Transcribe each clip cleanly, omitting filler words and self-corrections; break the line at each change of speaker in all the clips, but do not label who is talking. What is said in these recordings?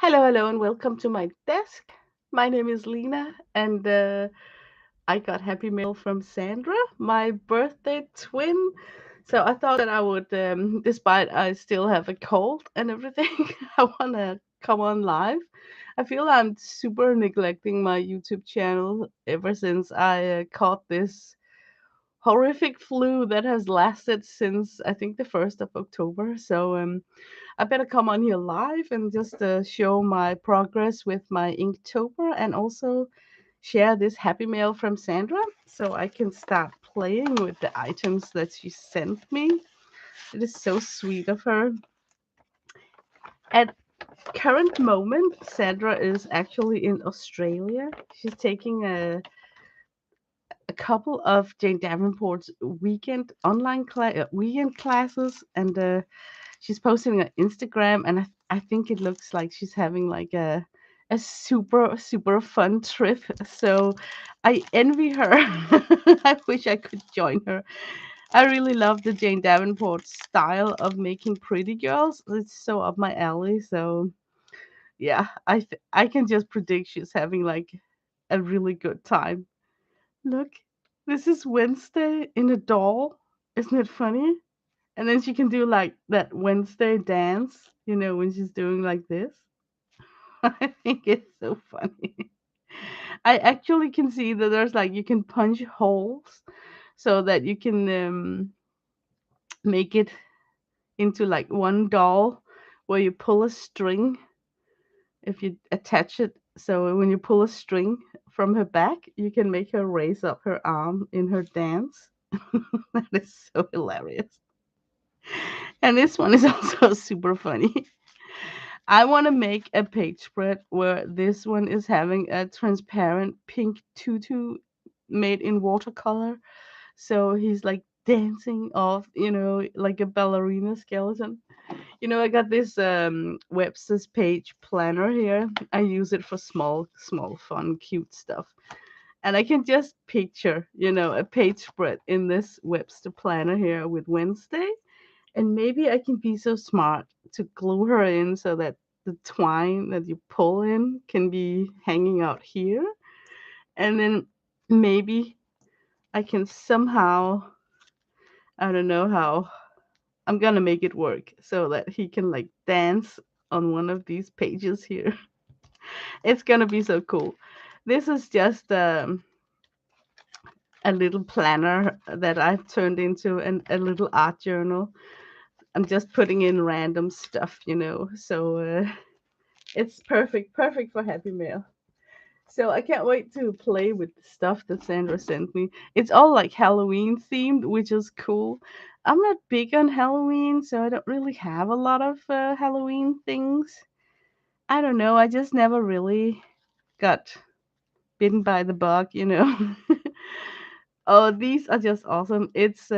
Hello, hello, and welcome to my desk. My name is Lena, and I got happy mail from Zandra, my birthday twin. So I thought that I would, despite I still have a cold and everything, I want to come on live. I feel I'm super neglecting my YouTube channel ever since I caught this horrific flu that has lasted since I think the 1st of October. So I better come on here live and just show my progress with my Inktober and also share this happy mail from Sandra so I can start playing with the items that she sent me. It is so sweet of her. At current moment, Sandra is actually in Australia. She's taking a couple of Jane Davenport's weekend weekend classes, and she's posting on Instagram, and I think it looks like she's having like a super fun trip. So I envy her. I wish I could join her. I really love the Jane Davenport style of making pretty girls. It's so up my alley. So yeah, I can just predict she's having like a really good time. Look, this is Wednesday in a doll. Isn't it funny? And then she can do like that Wednesday dance, when she's doing like this. I think it's so funny. I actually can see that there's like you can punch holes so that you can make it into like one doll where you pull a string if you attach it. So when you pull a string from her back, you can make her raise up her arm in her dance. That is so hilarious. And this one is also super funny. I want to make a page spread where this one is having a transparent pink tutu made in watercolor. So he's like dancing off, like a ballerina skeleton. I got this Webster's page planner here. I use it for small, fun, cute stuff. And I can just picture, a page spread in this Webster planner here with Wednesday, and maybe I can be so smart to glue her in so that the twine that you pull in can be hanging out here. And then maybe I can somehow, I don't know how, I'm gonna make it work so that he can like dance on one of these pages here. It's gonna be so cool. This is just a little planner that I've turned into a little art journal. I'm just putting in random stuff. So it's perfect for Happy Mail. So I can't wait to play with the stuff that Sandra sent me. It's all like Halloween themed, which is cool. I'm not big on Halloween, so I don't really have a lot of Halloween things. I don't know. I just never really got bitten by the bug. Oh, these are just awesome. It's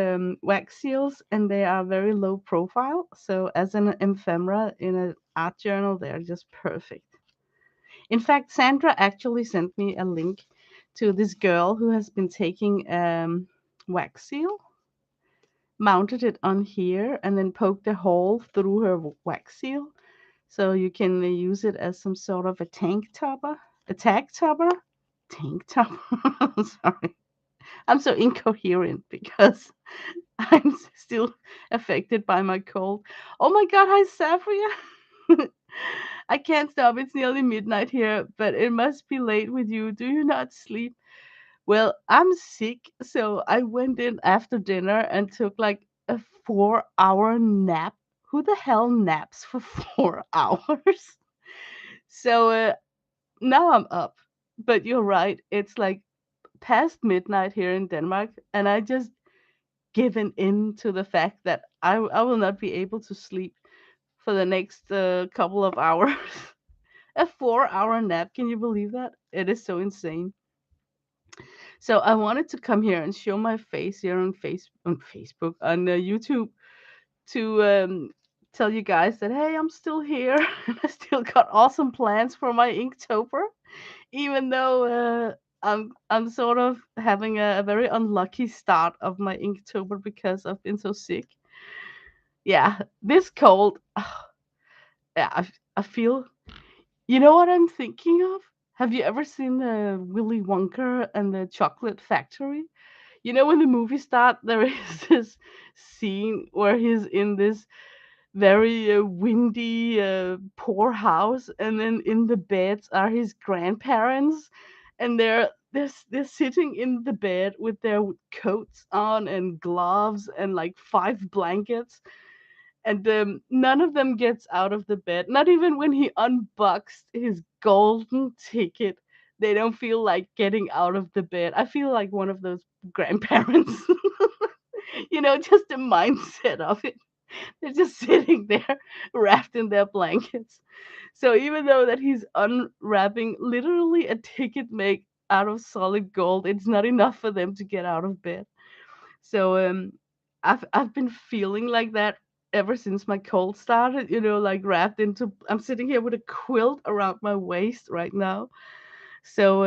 wax seals, and they are very low profile. So as an ephemera in an art journal, they are just perfect. In fact, Sandra actually sent me a link to this girl who has been taking wax seal, mounted it on here, and then poked a hole through her wax seal. So you can use it as some sort of a tank topper, a tag topper, tank topper. I'm sorry, I'm so incoherent because I'm still affected by my cold. Oh my God, hi Safria. I can't stop. It's nearly midnight here, but it must be late with you. Do you not sleep? Well, I'm sick, so I went in after dinner and took like a 4 hour nap. Who the hell naps for 4 hours? So now I'm up. But you're right. It's like past midnight here in Denmark, and I just given in to the fact that I will not be able to sleep for the next couple of hours. A 4 hour nap. Can you believe that? It is so insane. So I wanted to come here and show my face here on Facebook on YouTube to tell you guys that hey, I'm still here and I still got awesome plans for my Inktober, even though I'm sort of having a very unlucky start of my Inktober because I've been so sick. Yeah, this cold. Yeah, I feel You know what I'm thinking of? Have you ever seen Willy Wonka and the Chocolate Factory? You know, when the movie starts, there is this scene where he's in this very windy, poor house, and then in the beds are his grandparents, and they're sitting in the bed with their coats on and gloves and like five blankets, and none of them gets out of the bed. Not even when he unboxed his golden ticket, they don't feel like getting out of the bed. I feel like one of those grandparents. Just the mindset of it. They're just sitting there wrapped in their blankets. So even though that he's unwrapping literally a ticket made out of solid gold, it's not enough for them to get out of bed. So I've been feeling like that ever since my cold started, like wrapped into I'm sitting here with a quilt around my waist right now. So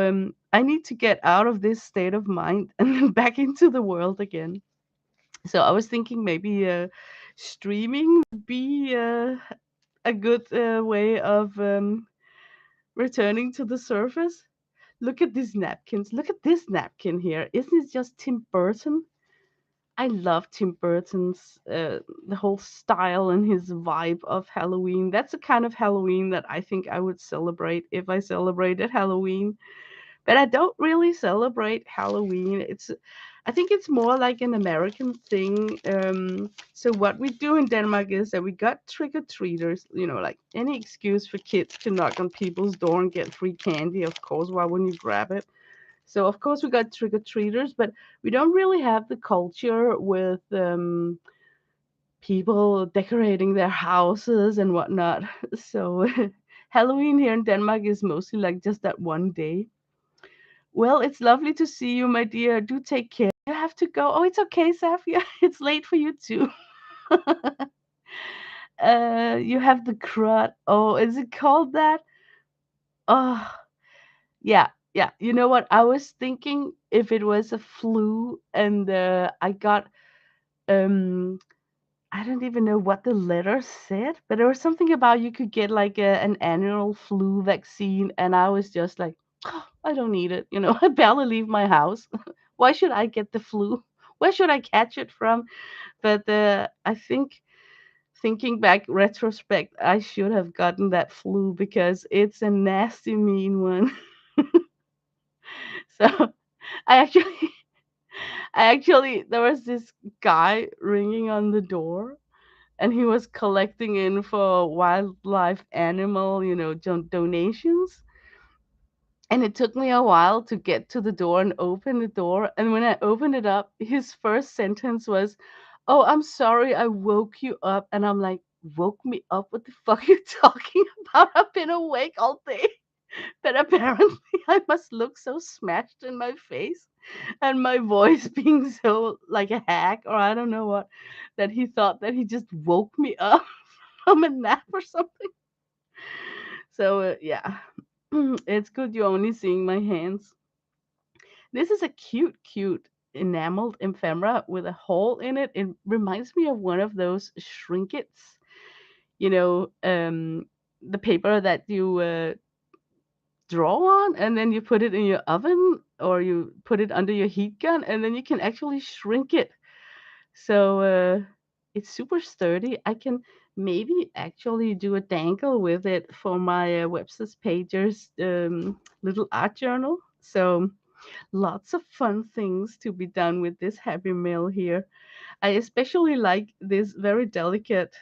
I need to get out of this state of mind and then back into the world again. So I was thinking maybe streaming would be a good way of returning to the surface. Look at these napkins. Look at this napkin here. Isn't it just Tim Burton? I love Tim Burton's the whole style and his vibe of Halloween. That's the kind of Halloween that I think I would celebrate if I celebrated Halloween. But I don't really celebrate Halloween. I think it's more like an American thing. So what we do in Denmark is that we got trick or treaters. Like any excuse for kids to knock on people's door and get free candy. Of course, why wouldn't you grab it? So of course we got trick or treaters, but we don't really have the culture with people decorating their houses and whatnot. So Halloween here in Denmark is mostly like just that one day. Well, it's lovely to see you, my dear. Do take care. You have to go. Oh, it's okay, Safia. It's late for you too. You have the crud. Oh, is it called that? Oh, yeah, yeah. You know what? I was thinking if it was a flu and I got um I don't even know what the letter said, but there was something about you could get like an annual flu vaccine, and I was just like, "Oh, I don't need it. I barely leave my house. Why should I get the flu? Where should I catch it from?" But I think thinking back retrospect, I should have gotten that flu because it's a nasty mean one. So I actually there was this guy ringing on the door, and he was collecting in for wildlife animal, donations. And it took me a while to get to the door and open the door. And when I opened it up, his first sentence was, "Oh, I'm sorry, I woke you up." And I'm like, "Woke me up? What the fuck are you talking about? I've been awake all day." But apparently, I must look so smashed in my face and my voice being so like a hack, or I don't know what, that he thought that he just woke me up from a nap or something. So yeah, it's good you're only seeing my hands. This is a cute enameled ephemera with a hole in it. It reminds me of one of those shrinkets, the paper that you draw on, and then you put it in your oven or you put it under your heat gun, and then you can actually shrink it. So it's super sturdy. I can maybe actually do a dangle with it for my Webster's Pages little art journal. So lots of fun things to be done with this Happy Mail here. I especially like this very delicate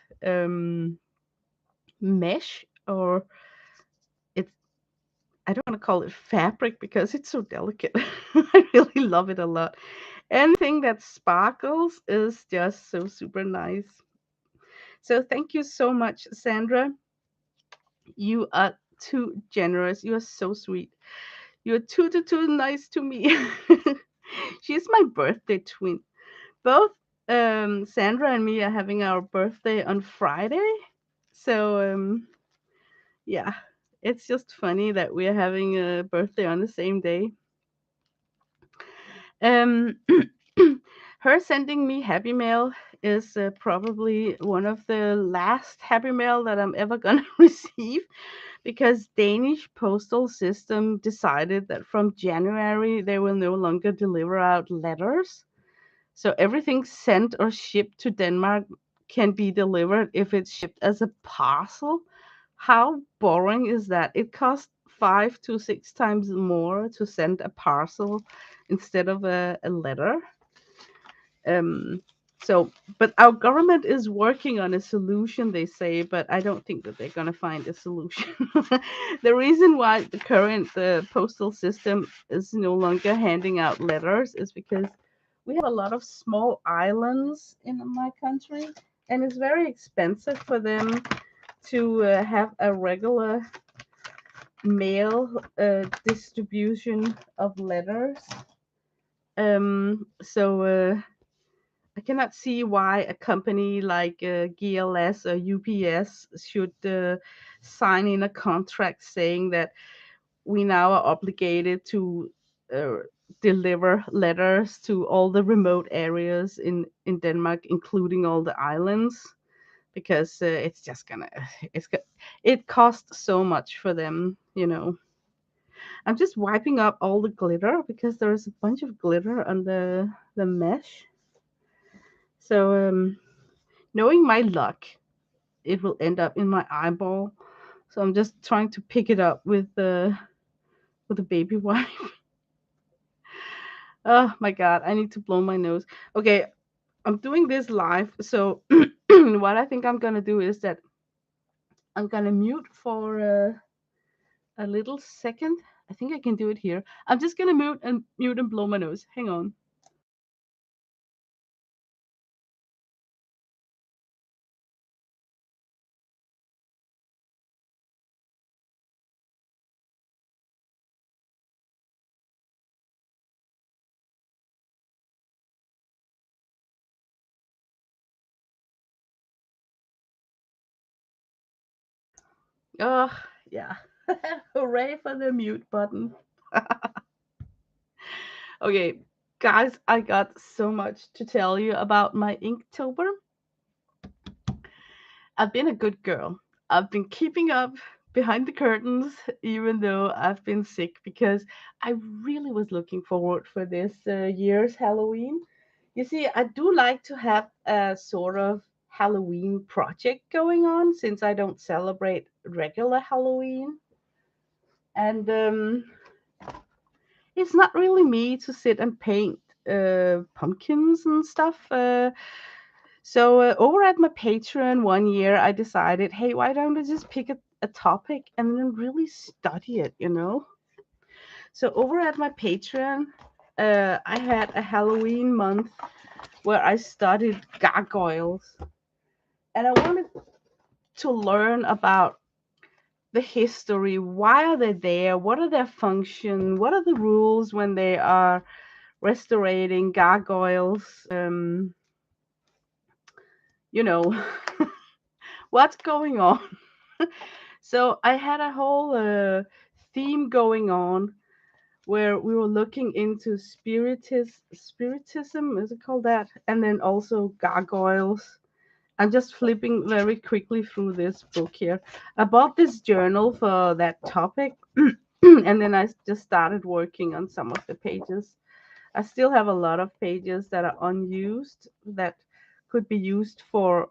mesh, or it's I don't want to call it fabric because it's so delicate. I really love it a lot. Anything that sparkles is just so super nice. So thank you so much, Sandra. You are too generous. You are so sweet. You're too nice to me. She's my birthday twin. Both Sandra and me are having our birthday on Friday. So yeah, it's just funny that we're having a birthday on the same day. Um, Her sending me Happy Mail is probably one of the last Happy Mail that I'm ever gonna receive, because Danish postal system decided that from January they will no longer deliver out letters. So everything sent or shipped to Denmark can be delivered if it's shipped as a parcel. How boring is that? It costs 5 to 6 times more to send a parcel instead of a letter. Um, so, but our government is working on a solution, they say, but I don't think that they're going to find a solution. The reason why the current postal system is no longer handing out letters is because we have a lot of small islands in my country, and it's very expensive for them to have a regular mail distribution of letters. So I cannot see why a company like GLS or UPS should sign in a contract saying that we now are obligated to uh, deliver letters to all the remote areas in Denmark, including all the islands, because it's just gonna it costs so much for them, you know. I'm just wiping up all the glitter because there's a bunch of glitter on the mesh. So knowing my luck, it will end up in my eyeball. So I'm just trying to pick it up with a baby wipe. Oh my god, I need to blow my nose. Okay, I'm doing this live, so what I think I'm gonna do is that I'm gonna mute for a little second. I think I can do it here. I'm just gonna mute and blow my nose. Hang on. Oh yeah. Hooray for the mute button. Okay, guys, I got so much to tell you about my Inktober. I've been a good girl. I've been keeping up behind the curtains, even though I've been sick, because I really was looking forward for this year's Halloween. You see, I do like to have a sort of Halloween project going on since I don't celebrate regular Halloween. And it's not really me to sit and paint pumpkins and stuff. So over at my Patreon one year, I decided, hey, why don't I just pick a topic and then really study it, you know? So over at my Patreon, I had a Halloween month where I studied gargoyles, and I wanted to learn about the history. Why are they there? What are their function? What are the rules when they are restorating gargoyles? You know, what's going on? So I had a whole theme going on where we were looking into spiritism, is it called that? And then also gargoyles. I'm just flipping very quickly through this book here. I bought this journal for that topic, and then I just started working on some of the pages. I still have a lot of pages that are unused that could be used for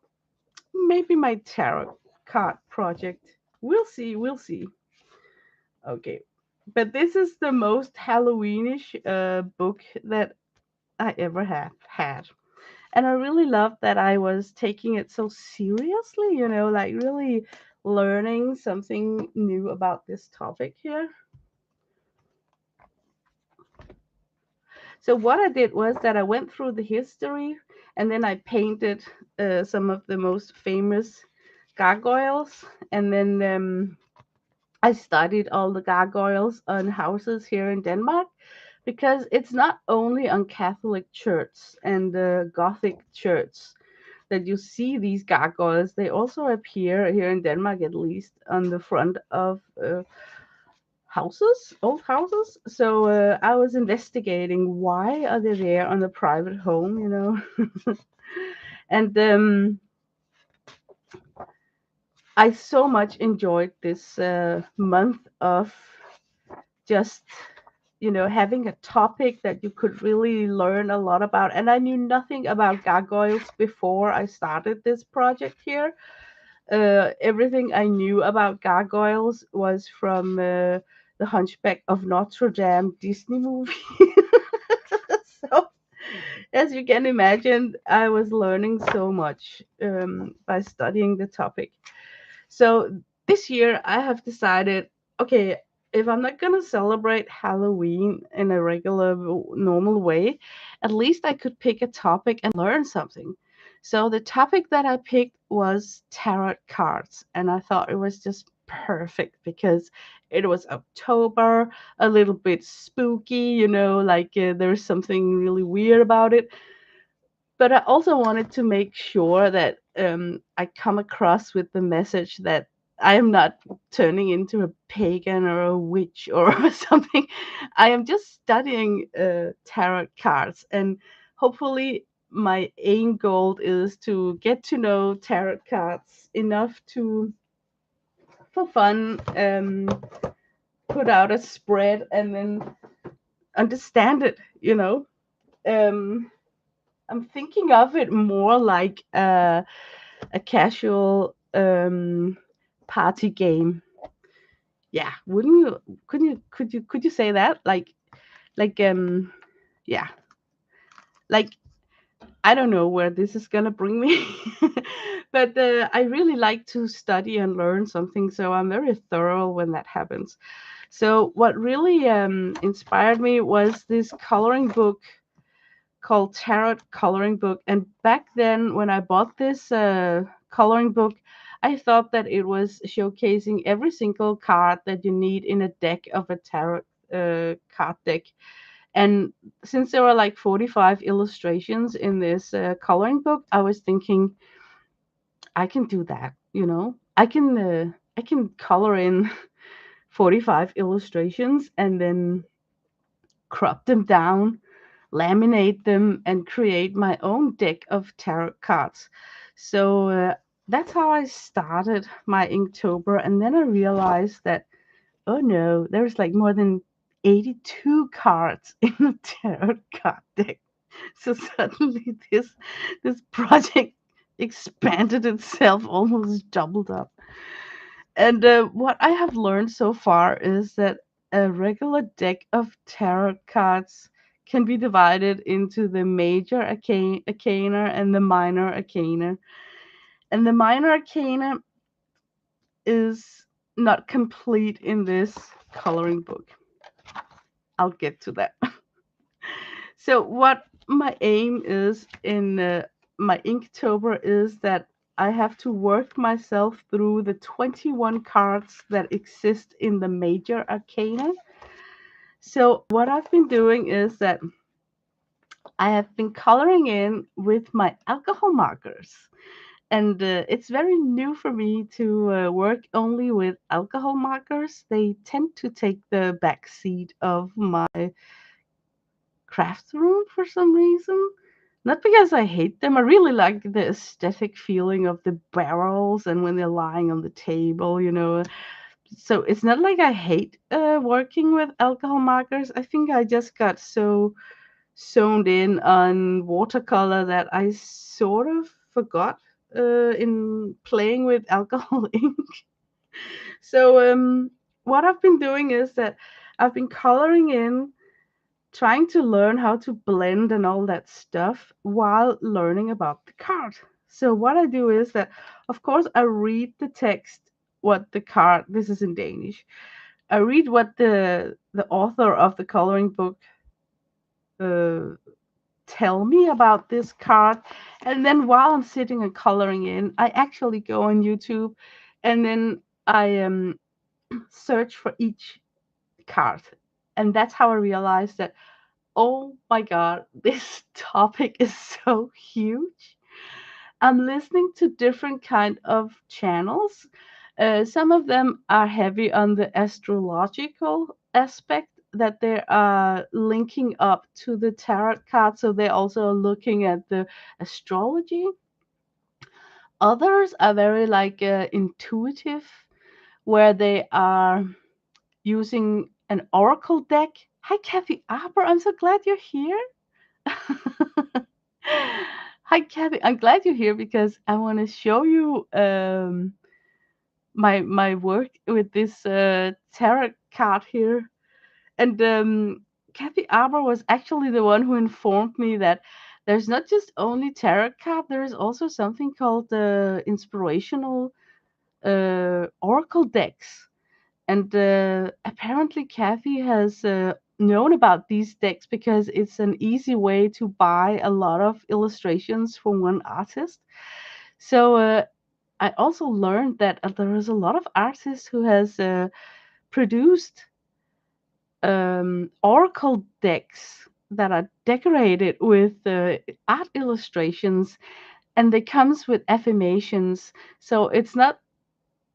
maybe my tarot card project. We'll see, we'll see. Okay. But this is the most Halloweenish book that I ever have had. And I really loved that I was taking it so seriously, you know, like really learning something new about this topic here. So what I did was that I went through the history, and then I painted some of the most famous gargoyles, and then I studied all the gargoyles on houses here in Denmark, because it's not only on Catholic church and the Gothic church that you see these gargoyles. They also appear here in Denmark, at least, on the front of old houses. So I was investigating why are they there on the private home, and I so much enjoyed this month of just having a topic that you could really learn a lot about. And I knew nothing about gargoyles before I started this project here. Everything I knew about gargoyles was from the Hunchback of Notre Dame Disney movie. So, as you can imagine, I was learning so much by studying the topic. So this year I have decided, okay, if I'm not gonna celebrate Halloween in a regular, normal way, at least I could pick a topic and learn something. So the topic that I picked was tarot cards, and I thought it was just perfect because it was October, a little bit spooky, like there's something really weird about it, but I also wanted to make sure that I come across with the message that I am not turning into a pagan or a witch or something. I am just studying tarot cards, and hopefully, my aim goal is to get to know tarot cards enough to, for fun, put out a spread and then understand it. Um, I'm thinking of it more like a casual party game. Yeah, wouldn't you? Could you say that? Like yeah, like I don't know where this is gonna bring me, but I really like to study and learn something, so I'm very thorough when that happens. So what really inspired me was this coloring book called Tarot Coloring Book. And back then, when I bought this coloring book, I thought that it was showcasing every single card that you need in a deck of a tarot card deck. And since there were like 45 illustrations in this coloring book, I was thinking I can do that. I can color in 45 illustrations and then crop them down, laminate them, and create my own deck of tarot cards. So that's how I started my Inktober. And then I realized that, oh no, there's like more than 82 cards in the tarot card deck. So suddenly this project expanded itself, almost doubled up. And what I have learned so far is that a regular deck of tarot cards can be divided into the major arcana and the minor arcana. And the minor arcana is not complete in this coloring book. I'll get to that. So, what my aim is in my Inktober is that I have to work myself through the 21 cards that exist in the major arcana. So, what I've been doing is that I have been coloring in with my alcohol markers. And it's very new for me to work only with alcohol markers. They tend to take the back seat of my craft room for some reason. Not because I hate them. I really like the aesthetic feeling of the barrels and when they're lying on the table. So it's not like I hate working with alcohol markers. I think I just got so zoned in on watercolor that I sort of forgot in playing with alcohol ink. So what I've been doing is that I've been coloring in, trying to learn how to blend and all that stuff while learning about the card. So what I do is that, of course, I read the text, what the card. This is in Danish. I read what the author of the coloring book uh, tell me about this card, and then while I'm sitting and coloring in, I actually go on YouTube, and then I search for each card, and that's how I realized that, oh my god, this topic is so huge. I'm listening to different kind of channels, Some of them are heavy on the astrological aspect, that they are linking up to the tarot card, so they're also looking at the astrology. Others are very like intuitive, where they are using an oracle deck. Hi, Kathy Arbor. I'm so glad you're here. Hi, Kathy. I'm glad you're here because I want to show you my work with this tarot card here. And Kathy Arbor was actually the one who informed me that there's not just only tarot card. There is also something called inspirational oracle decks. And apparently, Kathy has known about these decks because it's an easy way to buy a lot of illustrations from one artist. So I also learned that there is a lot of artists who has produced oracle decks that are decorated with art illustrations, and they comes with affirmations. So it's not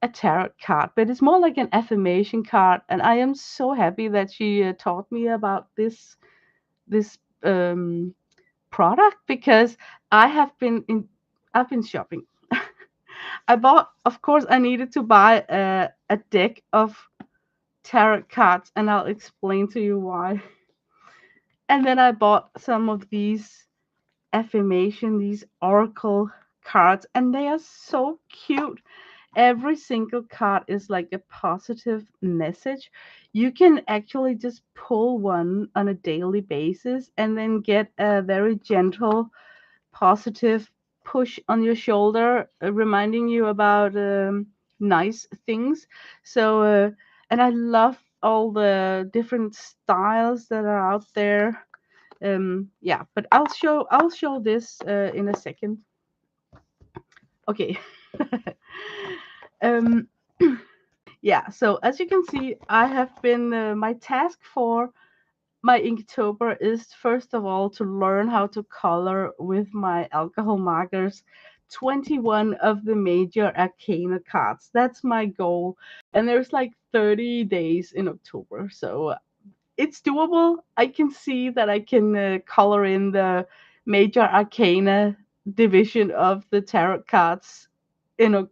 a tarot card, but it's more like an affirmation card. And I am so happy that she taught me about this product, because I have been in I've been shopping. I bought, of course, I needed to buy a deck of tarot cards, and I'll explain to you why. And then I bought some of these oracle cards, and they are so cute. Every single card is like a positive message. You can actually just pull one on a daily basis and then get a very gentle, positive push on your shoulder, reminding you about nice things. So, and I love all the different styles that are out there. Yeah, but I'll show this in a second. Okay. um yeah, so as you can see, I have been my task for my Inktober is first of all to learn how to color with my alcohol markers 21 of the major arcana cards. That's my goal. And there's like 30 days in October. So it's doable. I can see that I can color in the major arcana division of the tarot cards in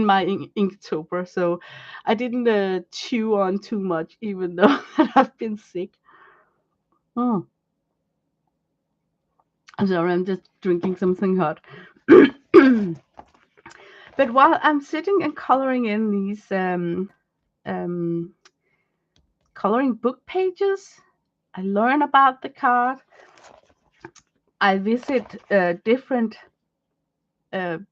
my Inktober. So I didn't chew on too much, even though that I've been sick. Oh, I'm sorry, I'm just drinking something hot. But while I'm sitting and coloring in these um, coloring book pages, I learn about the card. I visit different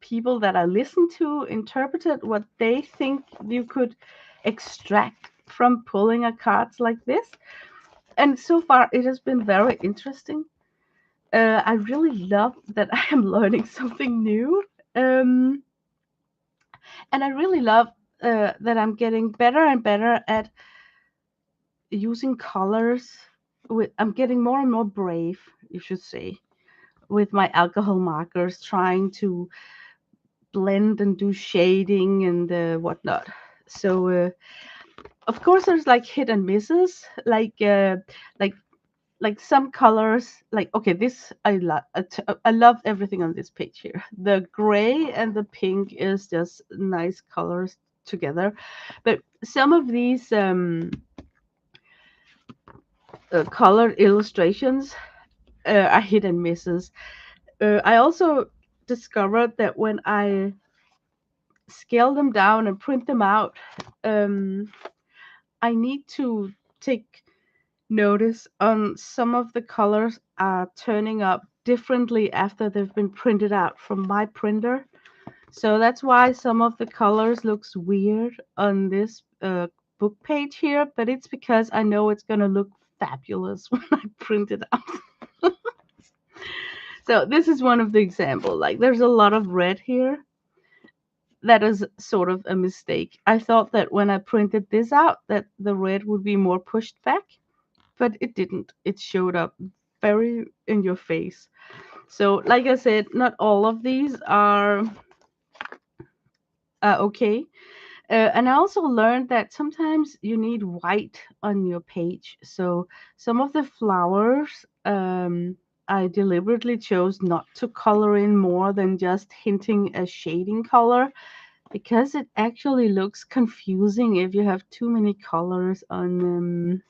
people that I listen to, interpreted what they think you could extract from pulling a card like this. And so far, it has been very interesting. I really love that I am learning something new. Um, and I really love that I'm getting better and better at using colors. I'm getting more and more brave, you should say, with my alcohol markers, trying to blend and do shading and whatnot. So, of course, there's like hit and misses, like like some colors. Like okay, this I love. I love everything on this page here. The gray and the pink is just nice colors together, but some of these colored illustrations are hit and misses. I also discovered that when I scale them down and print them out, um, I need to take notice on some of the colors are turning up differently after they've been printed out from my printer. So that's why some of the colors looks weird on this book page here, but it's because I know it's gonna look fabulous when I print it out. So this is one of the example. Like there's a lot of red here. That is sort of a mistake. I thought that when I printed this out that the red would be more pushed back, but it didn't. It showed up very in your face. So like I said, not all of these are okay. And I also learned that sometimes you need white on your page. So some of the flowers, I deliberately chose not to color in more than just hinting a shading color, because it actually looks confusing if you have too many colors on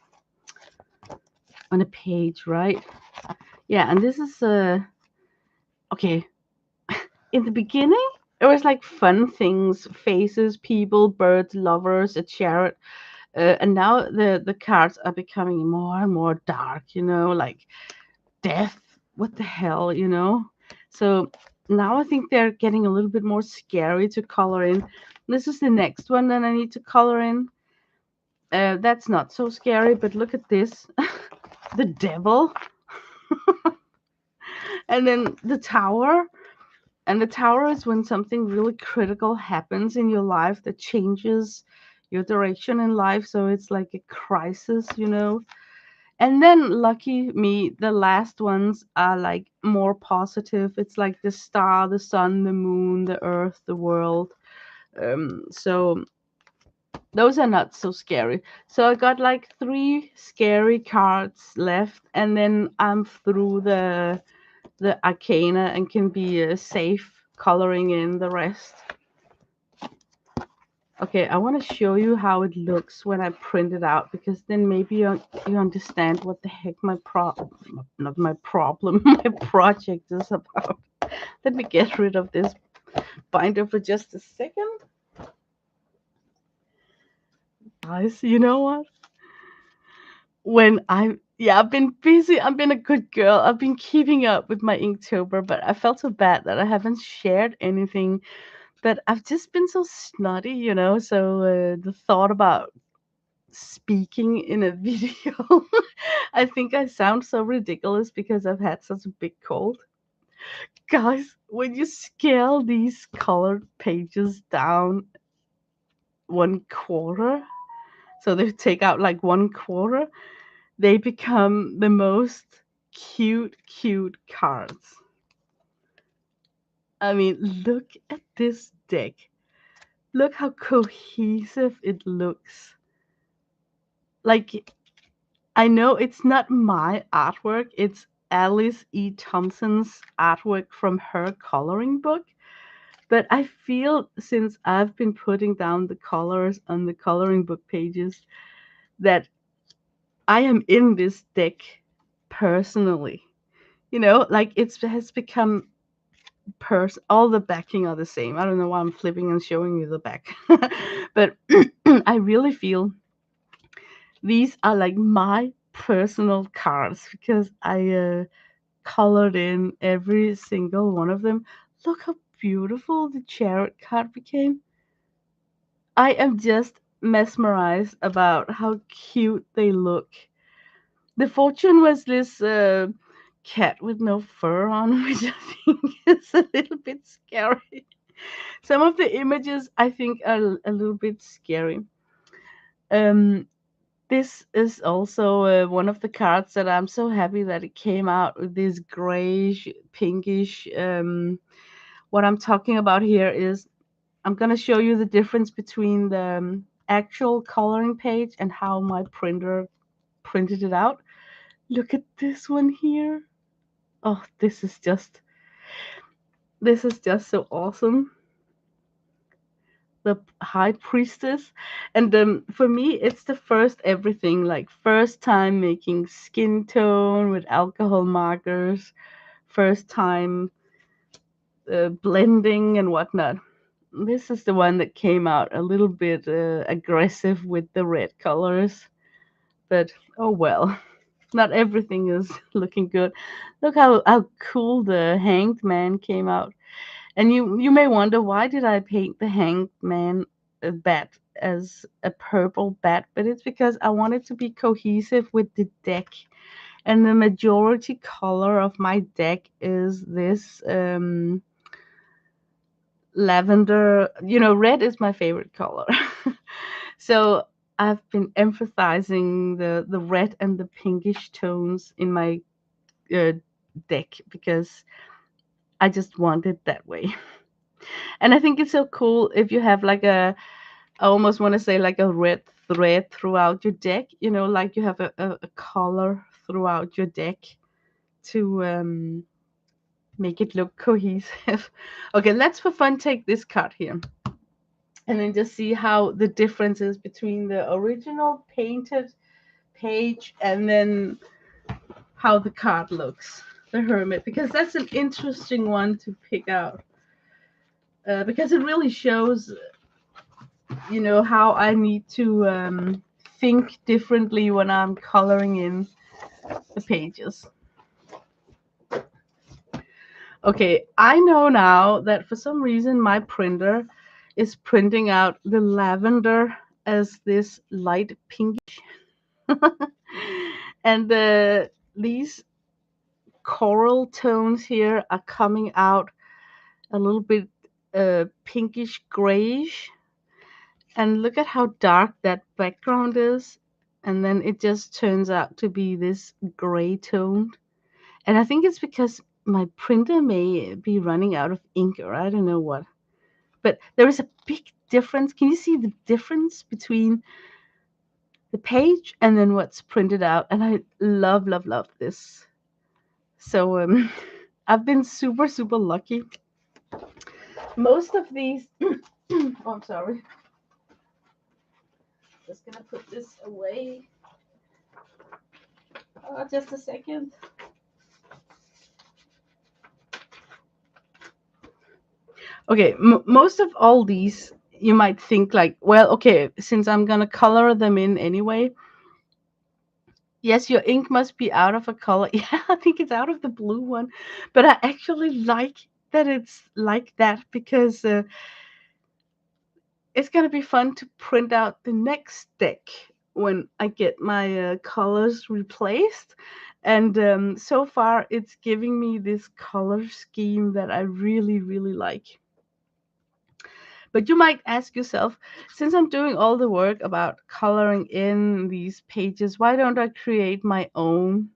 a page, right? Yeah, and this is okay. In the beginning, it was like fun things, faces, people, birds, lovers, a chariot. And now the cards are becoming more and more dark, like death. What the hell, So now I think they're getting a little bit more scary to color in. This is the next one that I need to color in. That's not so scary, but look at this. The devil, and then the tower. And the tower is when something really critical happens in your life that changes your direction in life. So it's like a crisis. And then, lucky me, the last ones are like more positive. It's like the star, the sun, the moon, the earth, the world. So those are not so scary. So I got like three scary cards left, and then I'm through the arcana and can be safe coloring in the rest. Okay, I want to show you how it looks when I print it out, because then maybe you understand what the heck my not my problem, my project is about. Let me get rid of this binder for just a second. Guys, you know what? I've been busy. I've been a good girl. I've been keeping up with my Inktober, but I felt so bad that I haven't shared anything. But I've just been so snotty. So the thought about speaking in a video. I think I sound so ridiculous because I've had such a big cold. Guys, when you scale these colored pages down 1/4, so they take out like 1/4, they become the most cute, cute cards. I mean, look at this deck. Look how cohesive it looks. Like, I know it's not my artwork, it's Alice E. Thompson's artwork from her coloring book. But I feel, since I've been putting down the colors on the coloring book pages, that I am in this deck personally. Like it has become all the backing are the same. I don't know why I'm flipping and showing you the back. But I really feel these are like my personal cards, because I colored in every single one of them. Look how beautiful the chariot card became. I am just mesmerized about how cute they look. The fortune was this cat with no fur on, which I think is a little bit scary. Some of the images I think are a little bit scary. Um, this is also one of the cards that I'm so happy that it came out with this grayish, pinkish. What I'm talking about here is, I'm going to show you the difference between the actual coloring page and how my printer printed it out. Look at this one here. Oh, this is just so awesome. The high priestess, and for me it's the first everything, like first time making skin tone with alcohol markers, first time blending and whatnot. This is the one that came out a little bit aggressive with the red colors, but oh well. Not everything is looking good. Look how cool the hanged man came out. And you may wonder, why did I paint the hanged man bat as a purple bat? But it's because I wanted to be cohesive with the deck. And the majority color of my deck is this lavender. Red is my favorite color. So I've been emphasizing the red and the pinkish tones in my uh, deck, because I just want it that way. And I think it's so cool if you have like I almost want to say like a red thread throughout your deck, like you have a color throughout your deck to make it look cohesive. Okay, let's for fun take this card here and then just see how the difference is between the original painted page and then how the card looks. The Hermit, because that's an interesting one to pick out. Because it really shows, how I need to think differently when I'm coloring in the pages. Okay, I know now that for some reason my printer is printing out the lavender as this light pinkish. And these coral tones here are coming out a little bit pinkish grayish. And look at how dark that background is. And then it just turns out to be this gray tone. And I think it's because my printer may be running out of ink or I don't know what. But there is a big difference. Can you see the difference between the page and then what's printed out? And I love, love, love this. So I've been super, super lucky. Most of these, oh, I'm sorry. Just gonna put this away. Just a second. Okay, most of all these, you might think like, well, okay, since I'm gonna color them in anyway, yes, your ink must be out of a color. Yeah, I think it's out of the blue one, but I actually like that it's like that because it's gonna be fun to print out the next deck when I get my colors replaced. And so far, it's giving me this color scheme that I really, really like. But you might ask yourself, since I'm doing all the work about coloring in these pages, why don't I create my own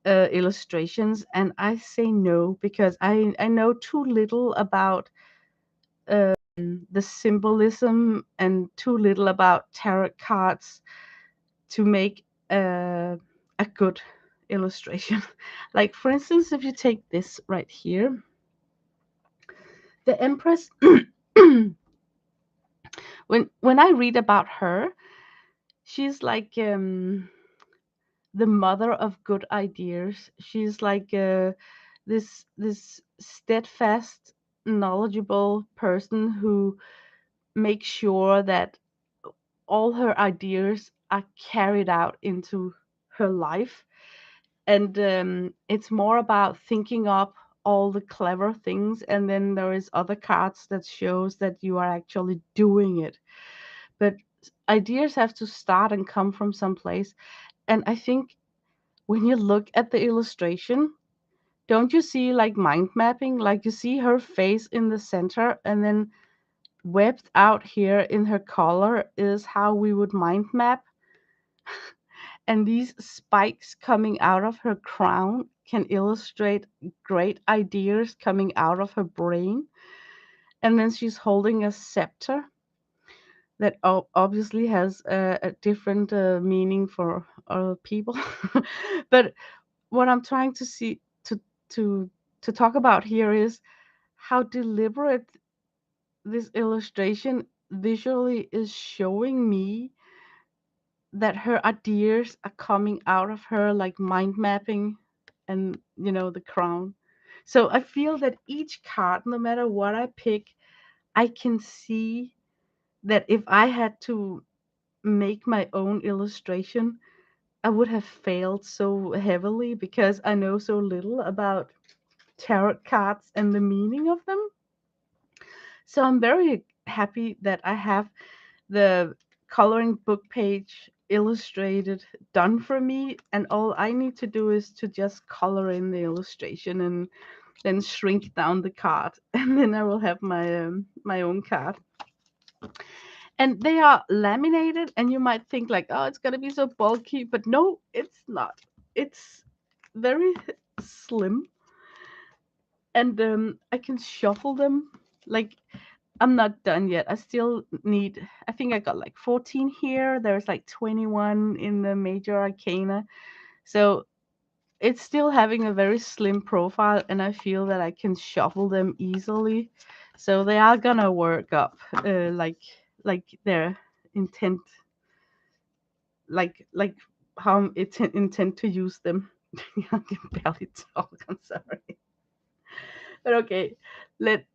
illustrations? And I say no, because I know too little about the symbolism and too little about tarot cards to make a good illustration. Like, for instance, if you take this right here, the Empress, when I read about her, she's like the mother of good ideas. She's like this steadfast, knowledgeable person who makes sure that all her ideas are carried out into her life. And it's more about thinking up all the clever things, and then there is other cards that shows that you are actually doing it. But ideas have to start and come from some place. And I think when you look at the illustration, don't you see like mind mapping? Like you see her face in the center, and then webbed out here in her collar is how we would mind map. And these spikes coming out of her crown can illustrate great ideas coming out of her brain. And then she's holding a scepter that obviously has a different meaning for people. But what I'm trying to see to to talk about here is how deliberate this illustration visually is showing me that her ideas are coming out of her like mind mapping and the crown. So I feel that each card, no matter what I pick, I can see that if I had to make my own illustration, I would have failed so heavily because I know so little about tarot cards and the meaning of them. So I'm very happy that I have the coloring book page illustrated done for me, and all I need to do is to just color in the illustration and then shrink down the card and then I will have my own card. And they are laminated, and you might think like, oh, it's gonna be so bulky, but no, it's not. It's very slim, and I can shuffle them. Like, I'm not done yet. I still need, I think I got like 14 here. There's like 21 in the major arcana. So it's still having a very slim profile, and I feel that I can shuffle them easily. So they are gonna work up, like their intent, like how it's intend to use them. I can barely talk. I'm sorry, but okay. Let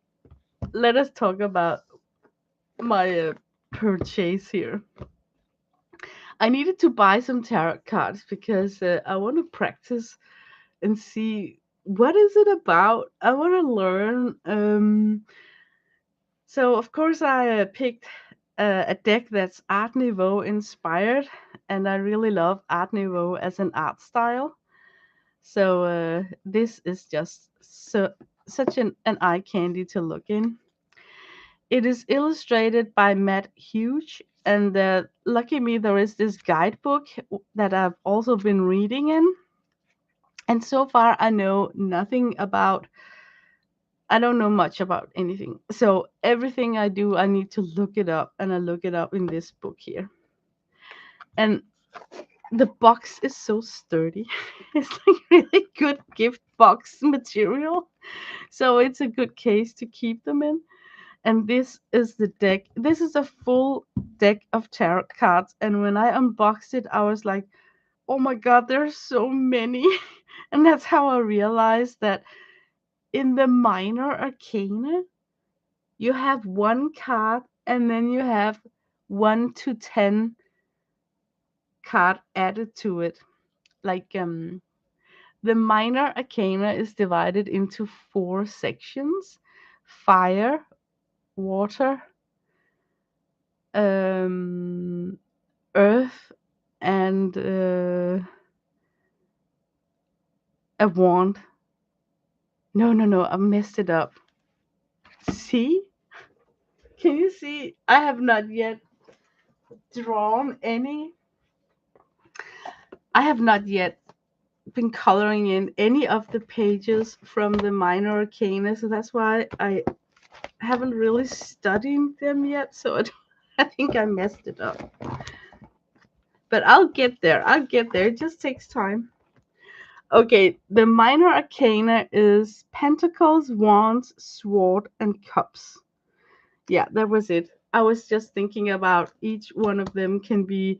let us talk about my purchase here. I needed to buy some tarot cards because I want to practice and see what is it about. I want to learn. So of course I picked a deck that's Art Nouveau inspired, and I really love Art Nouveau as an art style. So this is just such an eye candy to look in. It is illustrated by Matt Hughes, and lucky me, there is this guidebook that I've also been reading in. And so far, I don't know much about anything. So everything I do, I need to look it up, and I look it up in this book here. And the box is so sturdy. It's like really good gift box material. So it's a good case to keep them in. And this is the deck. This is a full deck of tarot cards. And when I unboxed it, I was like, oh my god, there's so many. And that's how I realized that in the minor arcana, you have one card and then you have 1 to 10 card added to it. Like the minor arcana is divided into 4 sections: fire, water, um, earth, and a wand. No, no, no, I messed it up. See? Can you see? I have not yet drawn any. I have not yet been coloring in any of the pages from the minor arcana, so that's why I haven't really studied them yet. So I think I messed it up. But I'll get there. I'll get there. It just takes time. Okay, the minor arcana is pentacles, wands, sword, and cups. Yeah, that was it. I was just thinking about each one of them can be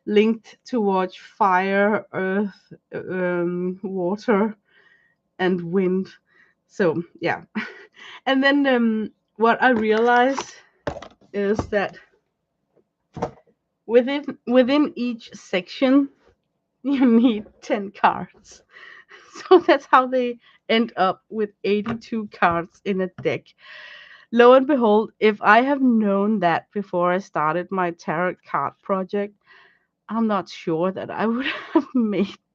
linked towards fire, earth, water, and wind. So yeah, and then what I realized is that within each section you need 10 cards. So that's how they end up with 82 cards in a deck. Lo and behold, if I have known that before I started my tarot card project, I'm not sure that I would have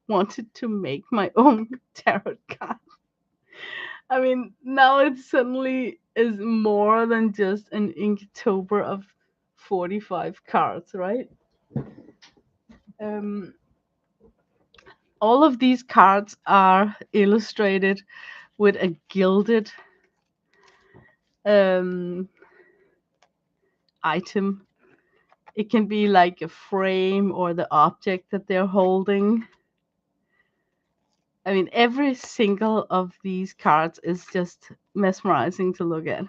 wanted to make my own tarot card. I mean, now it suddenly is more than just an Inktober of 45 cards, right? Um, all of these cards are illustrated with a gilded um, item. It can be like a frame or the object that they're holding. I mean, every single of these cards is just mesmerizing to look at.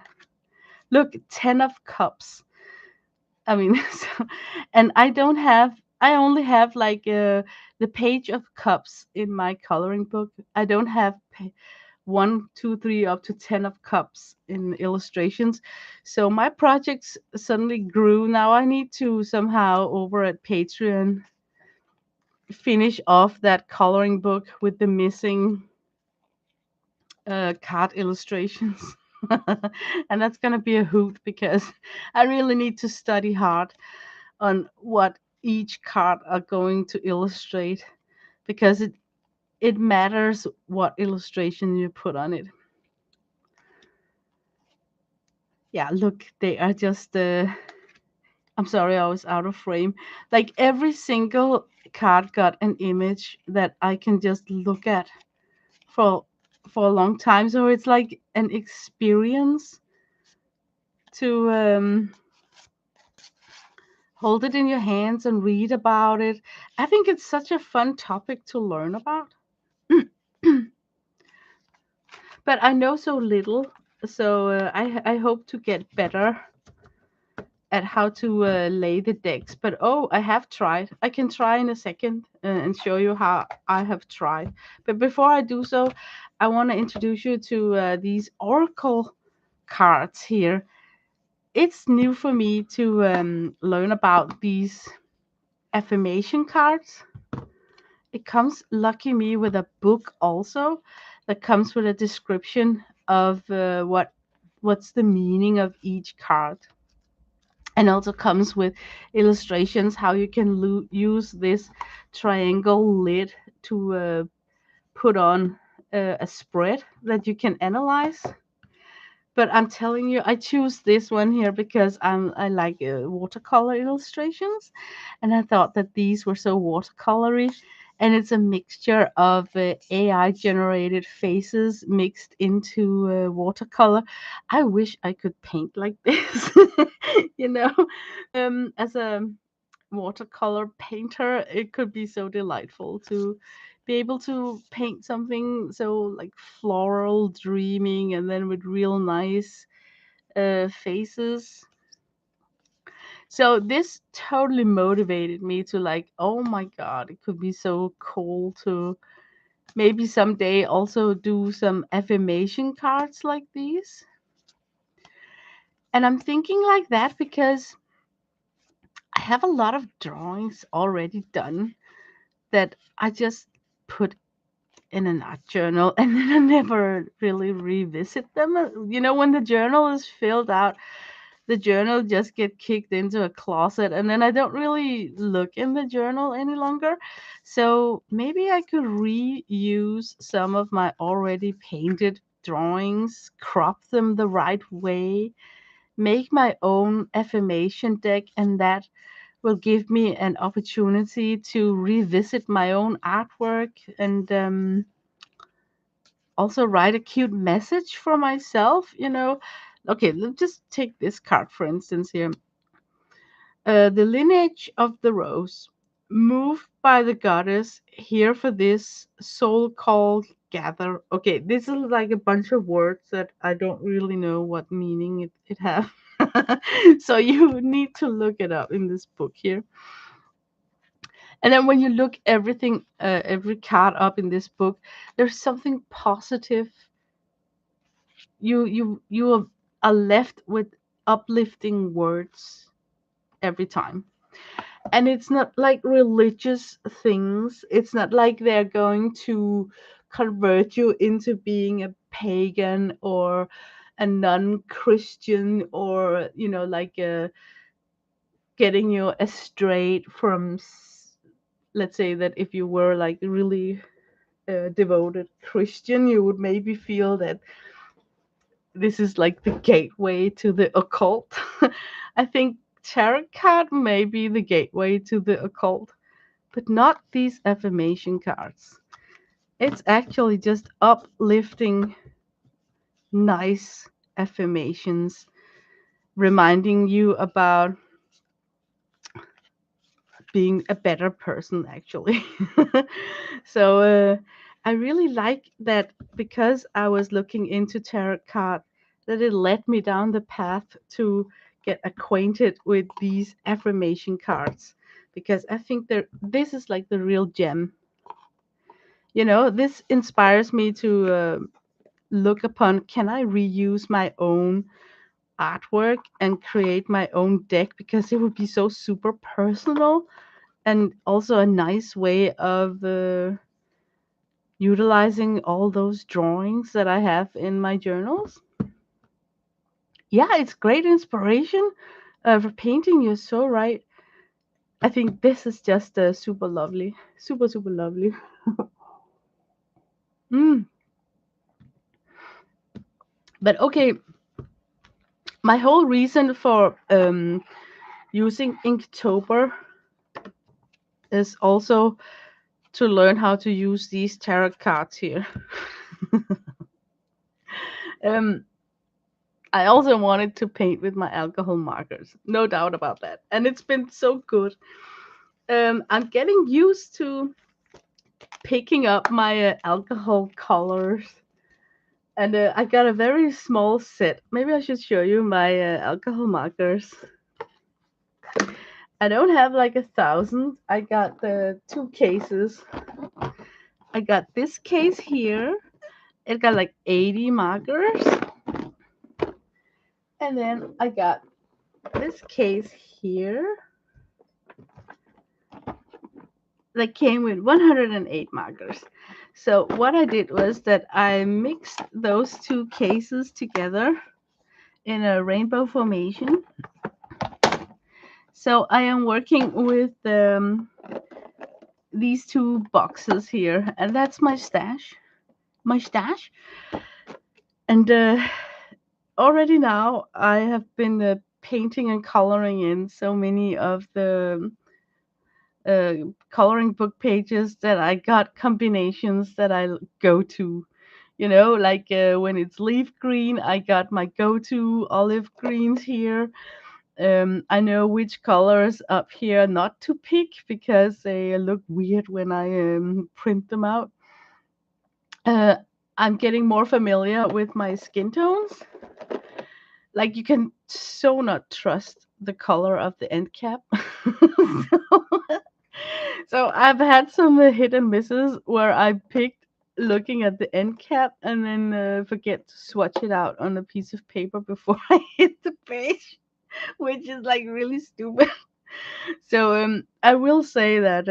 Look, 10 of cups. I mean, so, and I only have like the page of cups in my coloring book. I don't have 1, 2, 3, up to 10 of cups in illustrations. So my projects suddenly grew. Now I need to somehow over at Patreon finish off that coloring book with the missing card illustrations. And that's going to be a hoot because I really need to study hard on what each card are going to illustrate because it matters what illustration you put on it. Yeah, look, they are just I'm sorry, I was out of frame. Like every single card got an image that I can just look at for a long time. So it's like an experience to hold it in your hands and read about it. I think it's such a fun topic to learn about. But I know so little, so I hope to get better at how to lay the decks. But oh, I have tried. I can try in a second and show you how I have tried. But before I do so, I want to introduce you to these oracle cards here. It's new for me to learn about these affirmation cards. It comes lucky me with a book also that comes with a description of what's the meaning of each card, and also comes with illustrations how you can use this triangle lid to put on a spread that you can analyze. But I'm telling you, I choose this one here because I like watercolor illustrations, and I thought that these were so watercolory, and it's a mixture of AI generated faces mixed into watercolor. I wish I could paint like this, you know. As a watercolor painter, it could be so delightful to be able to paint something so like floral, dreaming, and then with real nice faces. So this totally motivated me to like, oh my god, it could be so cool to maybe someday also do some affirmation cards like these. And I'm thinking like that because I have a lot of drawings already done that I just put in an art journal and then I never really revisit them. You know, when the journal is filled out, the journal just get kicked into a closet and then I don't really look in the journal any longer. So maybe I could reuse some of my already painted drawings, crop them the right way, make my own affirmation deck, and that will give me an opportunity to revisit my own artwork and also write a cute message for myself, you know. Okay, let's just take this card for instance here. The lineage of the rose, moved by the goddess, here for this soul called gather. Okay, this is like a bunch of words that I don't really know what meaning it have. So you need to look it up in this book here. And then when you look everything, every card up in this book, there's something positive. You are left with uplifting words every time, and it's not like religious things. It's not like they're going to convert you into being a pagan or a non-Christian, or you know, like getting you astray from let's say that if you were like really devoted Christian, you would maybe feel that this is like the gateway to the occult. I think tarot card may be the gateway to the occult, but not these affirmation cards. It's actually just uplifting, nice affirmations, reminding you about being a better person, actually. So I really like that because I was looking into tarot card, that it led me down the path to get acquainted with these affirmation cards, because I think this is like the real gem. You know, this inspires me to look upon, can I reuse my own artwork and create my own deck, because it would be so super personal and also a nice way of utilizing all those drawings that I have in my journals. Yeah, it's great inspiration for painting. You're so right. I think this is just super lovely, super super lovely. Mm. But okay, my whole reason for using Inktober is also to learn how to use these tarot cards here. um, I also wanted to paint with my alcohol markers, no doubt about that. And it's been so good. I'm getting used to picking up my alcohol colors. And I got a very small set. Maybe I should show you my alcohol markers. I don't have like 1,000. I got the two cases. I got this case here. It got like 80 markers. And then I got this case here that came with 108 markers. So what I did was that I mixed those two cases together in a rainbow formation. So I am working with these two boxes here, and that's my stash. My stash. And already now I have been painting and coloring in so many of the uh, coloring book pages that I got combinations that go to. You know, like when it's leaf green, I got my go to olive greens here. I know which colors up here not to pick because they look weird when I print them out. Uh, I'm getting more familiar with my skin tones. Like you can so not trust the color of the end cap. so, so I've had some hit and misses where I picked looking at the end cap and then forget to swatch it out on a piece of paper before I hit the page, which is like really stupid. So I will say that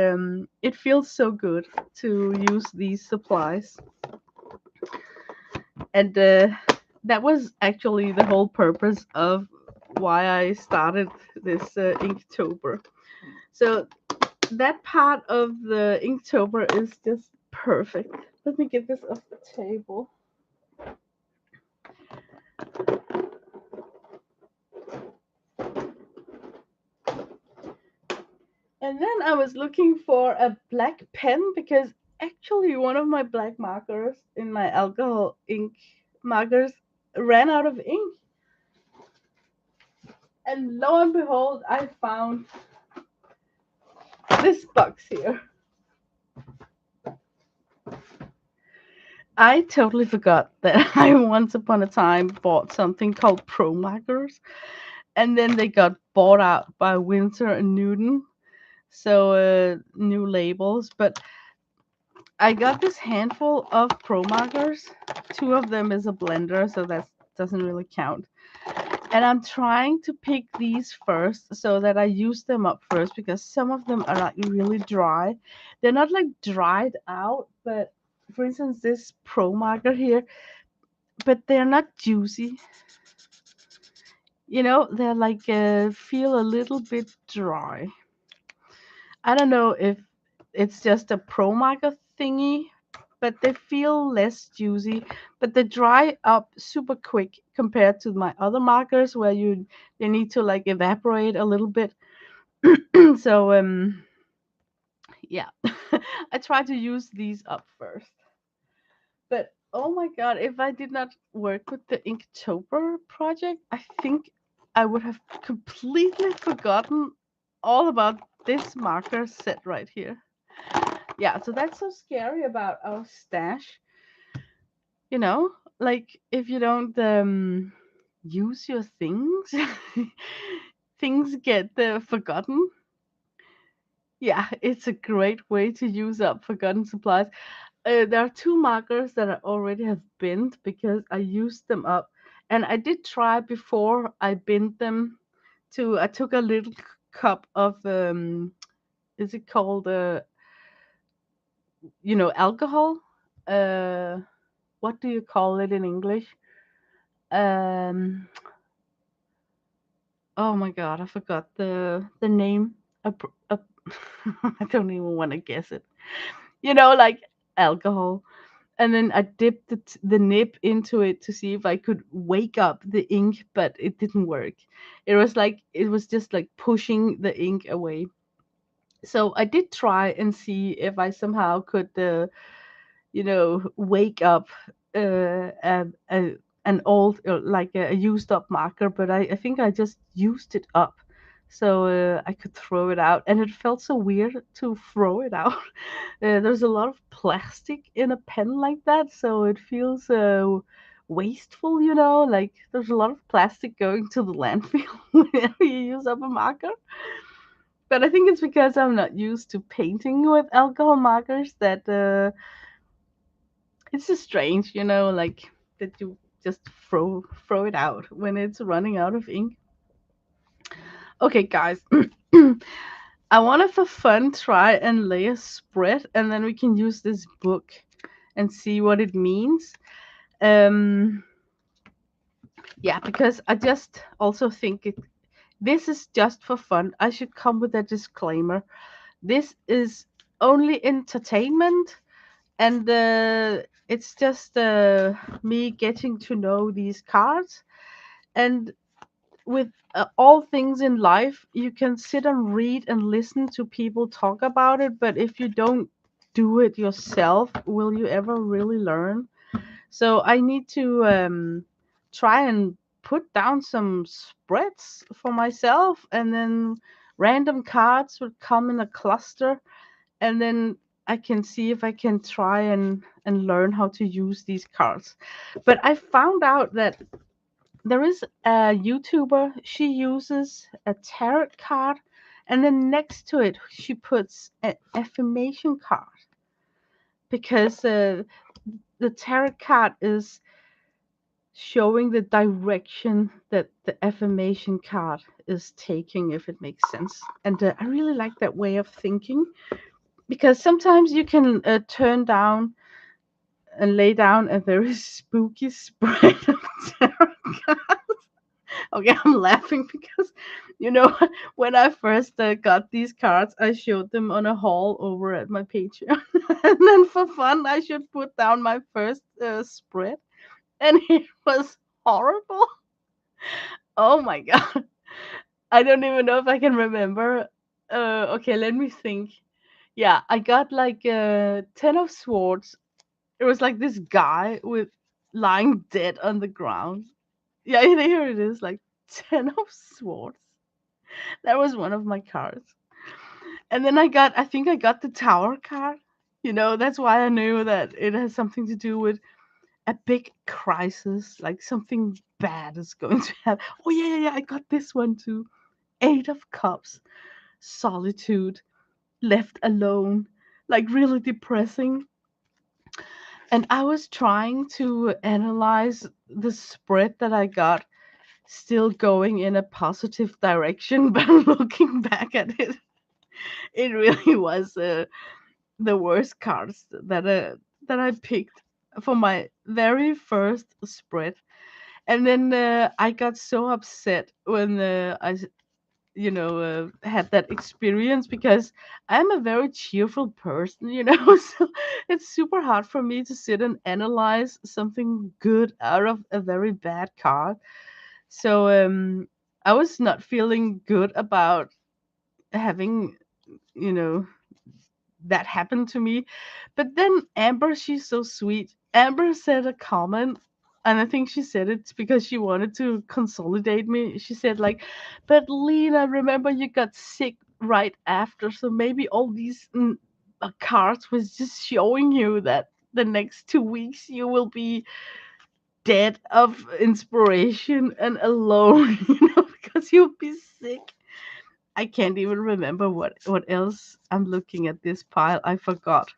it feels so good to use these supplies, and that was actually the whole purpose of why I started this Inktober. So that part of the Inktober is just perfect. Let me get this off the table. And then I was looking for a black pen because actually one of my black markers in my alcohol ink markers ran out of ink. And lo and behold, I found this box here. I totally forgot that I once upon a time bought something called Pro Markers, and then they got bought out by Winsor and Newton. So new labels, but I got this handful of Pro Markers. Two of them is a blender, so that doesn't really count. And I'm trying to pick these first so that I use them up first because some of them are like really dry. They're not like dried out, but for instance, this Pro Marker here, but they're not juicy. You know, they're like feel a little bit dry. I don't know if it's just a Pro Marker thingy, but they feel less juicy, but they dry up super quick compared to my other markers where they need to like evaporate a little bit. So yeah. I try to use these up first. But oh my god, if I did not work with the Inktober project, I think I would have completely forgotten all about this marker set right here. Yeah, so that's so scary about our stash. You know, like if you don't use your things, things get forgotten. Yeah, it's a great way to use up forgotten supplies. There are two markers that I already have binned because I used them up, and I did try before I binned them to. I took a little cup of is it called alcohol? Uh, what do you call it in English? Um, oh my god, I forgot the name. I don't even want to guess it. Like alcohol. And then I dipped the nib into it to see if I could wake up the ink, but it didn't work. It was just like pushing the ink away. So I did try and see if I somehow could, wake up a an old, like a used up marker, but I think I just used it up. So I could throw it out, and it felt so weird to throw it out. There's a lot of plastic in a pen like that, so it feels wasteful, like there's a lot of plastic going to the landfill whenever you use up a marker. But I think it's because I'm not used to painting with alcohol markers that it's just strange, like that you just throw it out when it's running out of ink. Okay, guys. I want to for fun try and lay a spread, and then we can use this book and see what it means. Um, yeah, because I just also think this is just for fun. I should come with a disclaimer. This is only entertainment, and it's just me getting to know these cards. And with all things in life, you can sit and read and listen to people talk about it, but if you don't do it yourself, will you ever really learn? So I need to try and put down some spreads for myself, and then random cards would come in a cluster, and then I can see if I can try and learn how to use these cards. But I found out that there is a YouTuber, she uses a tarot card, and then next to it she puts an affirmation card, because the tarot card is showing the direction that the affirmation card is taking, if it makes sense. And I really like that way of thinking, because sometimes you can turn down and lay down a very spooky spread of tarot cards. Okay, I'm laughing because, you know, when I first got these cards, I showed them on a haul over at my Patreon. And then for fun, I should put down my first spread. And it was horrible. Oh my God. I don't even know if I can remember. Okay, let me think. Yeah, I got like 10 of swords. It was like this guy with lying dead on the ground. Yeah, here it is, like 10 of swords. That was one of my cards. And then I think I got the tower card. That's why I knew that it has something to do with a big crisis, like something bad is going to happen. Oh, yeah, yeah, yeah, I got this one too. Eight of Cups, solitude, left alone, like really depressing. And I was trying to analyze the spread that I got, still going in a positive direction, but looking back at it, it really was the worst cards that I picked for my very first spread. And then I got so upset when had that experience, because I'm a very cheerful person, so it's super hard for me to sit and analyze something good out of a very bad card. So I was not feeling good about having, you know, that happened to me. But then Amber, she's so sweet. Amber said a comment, and I think she said it because she wanted to consolidate me. She said like, "But Lena, remember you got sick right after, so maybe all these cards was just showing you that the next 2 weeks you will be dead of inspiration and alone, because you'll be sick." I can't even remember what else I'm looking at this pile. I forgot.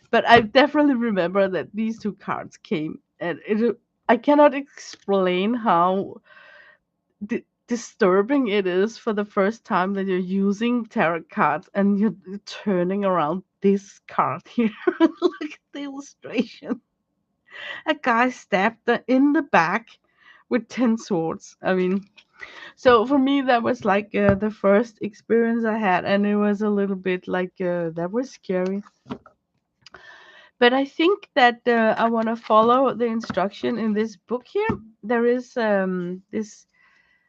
But I definitely remember that these two cards came, and I cannot explain how disturbing it is for the first time that you're using tarot cards and you're turning around this card here. Look at the illustration. A guy stabbed in the back with 10 swords. I mean, so for me, that was like the first experience I had, and it was a little bit like that was scary. But I think that I want to follow the instruction in this book here. There is this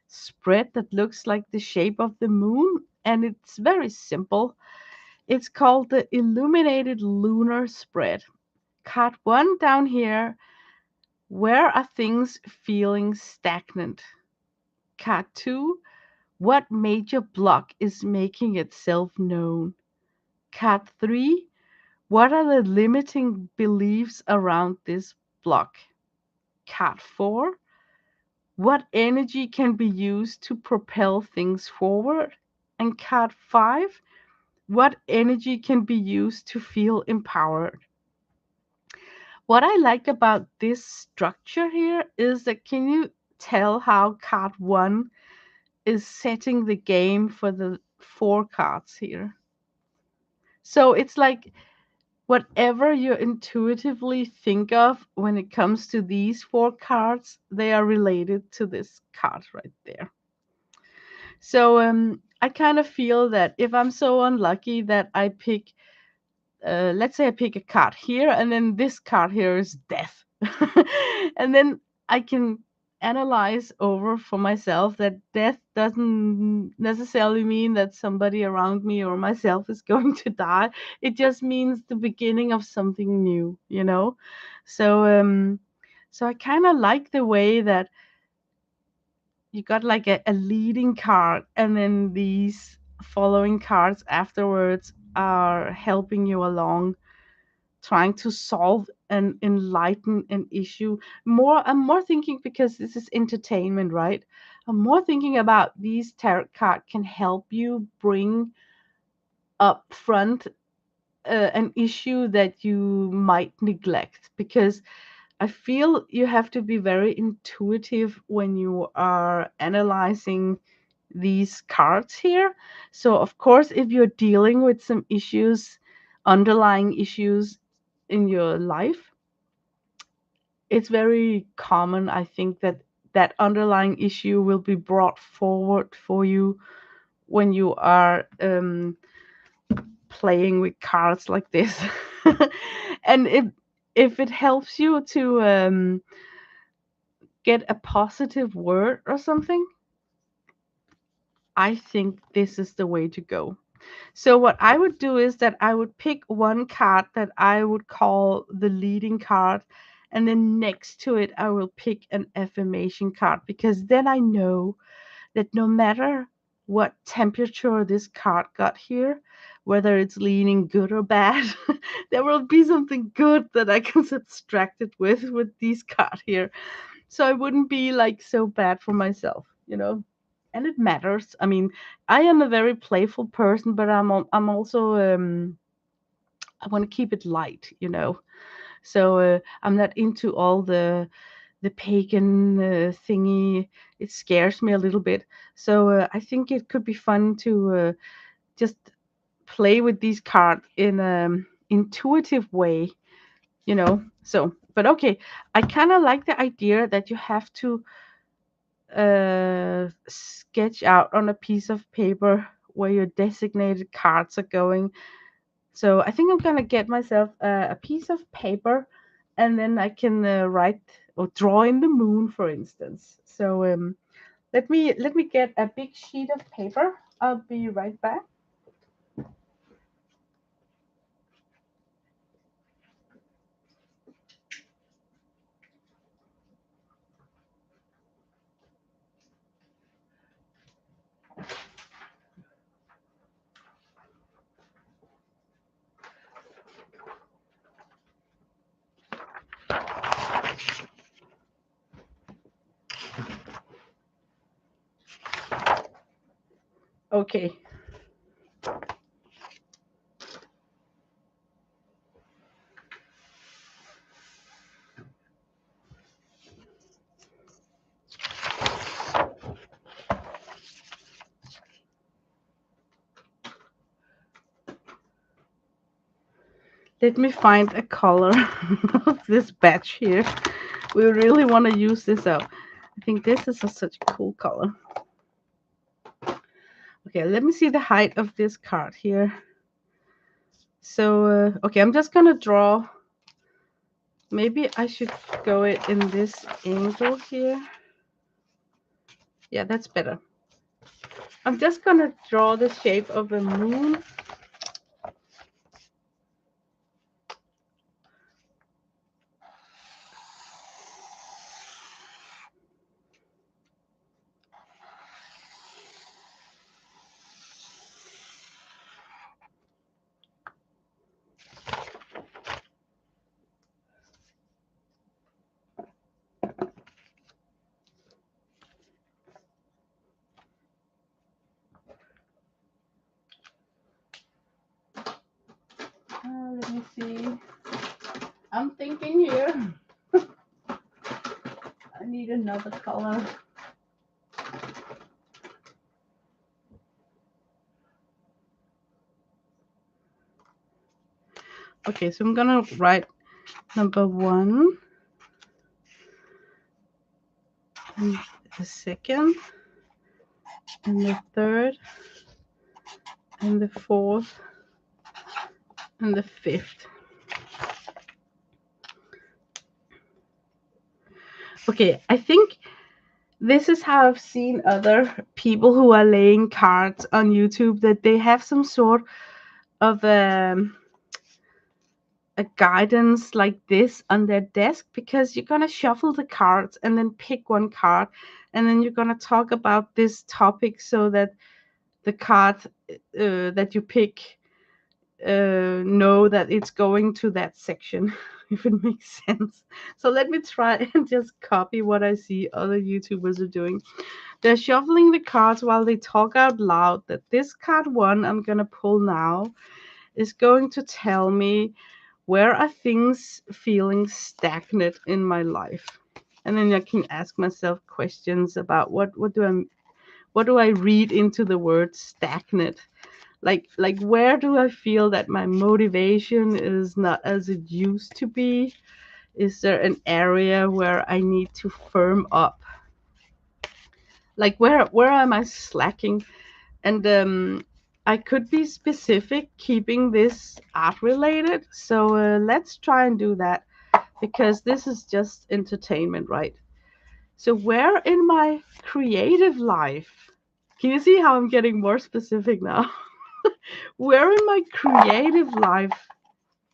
spread that looks like the shape of the moon, and it's very simple. It's called the Illuminated Lunar Spread. Card one down here, Where are things feeling stagnant? Card 2, what major block is making itself known? Card 3, what are the limiting beliefs around this block? Card 4, what energy can be used to propel things forward? And card 5, what energy can be used to feel empowered? What I like about this structure here is that, can you tell how card 1 is setting the game for the 4 cards here? So it's like whatever you intuitively think of when it comes to these 4 cards, they are related to this card right there. So I kind of feel that if I'm so unlucky that I pick, let's say I pick a card here, and then this card here is death, and then I can analyze over for myself that death doesn't necessarily mean that somebody around me or myself is going to die. It just means the beginning of something new, you know. So so I kind of like the way that you got like a leading card, and then these following cards afterwards are helping you along, trying to solve and enlighten an issue. I'm more thinking, because this is entertainment, right? I'm more thinking about these tarot card can help you bring up front an issue that you might neglect, because I feel you have to be very intuitive when you are analyzing these cards here. So, of course, if you're dealing with some issues, underlying issues in your life, it's very common, I think, that that underlying issue will be brought forward for you when you are playing with cards like this. And if it helps you to get a positive word or something, I think this is the way to go. So what I would do is that I would pick one card that I would call the leading card, and then next to it I will pick an affirmation card, because then I know that no matter what temperature this card got here, whether it's leaning good or bad, there will be something good that I can subtract it with these cards here. So I wouldn't be like so bad for myself, you know. And it matters. I mean, I am a very playful person, but I'm also I want to keep it light, you know. So I'm not into all the pagan thingy. It scares me a little bit. So I think it could be fun to just play with these cards in an intuitive way, you know. So, but okay, I kind of like the idea that you have to sketch out on a piece of paper where your designated cards are going. So I think I'm gonna get myself a piece of paper, and then I can write or draw in the moon, for instance. So let me get a big sheet of paper. I'll be right back. Okay. Let me find a color of this batch here. We really want to use this up. I think this is such a cool color. Okay, let me see the height of this card here. So, okay, I'm just gonna draw. Maybe I should go it in this angle here. Yeah, that's better. I'm just gonna draw the shape of a moon. Let me see. I'm thinking here. I need another color. Okay, so I'm gonna write number 1, and the second, and the third, and the fourth, and the fifth. Okay, I think this is how I've seen other people who are laying cards on YouTube, that they have some sort of a guidance like this on their desk, because you're going to shuffle the cards and then pick one card, and then you're going to talk about this topic, so that the card that you pick know that it's going to that section, if it makes sense. So let me try and just copy what I see other YouTubers are doing. They're shuffling the cards while they talk out loud that this card 1 I'm going to pull now is going to tell me where are things feeling stagnant in my life. And then I can ask myself questions about what do I read into the word stagnant? Like where do I feel that my motivation is not as it used to be? Is there an area where I need to firm up? Like where am I slacking? And I could be specific, keeping this art related. So let's try and do that, because this is just entertainment, right? So where in my creative life, can you see how I'm getting more specific now? Where in my creative life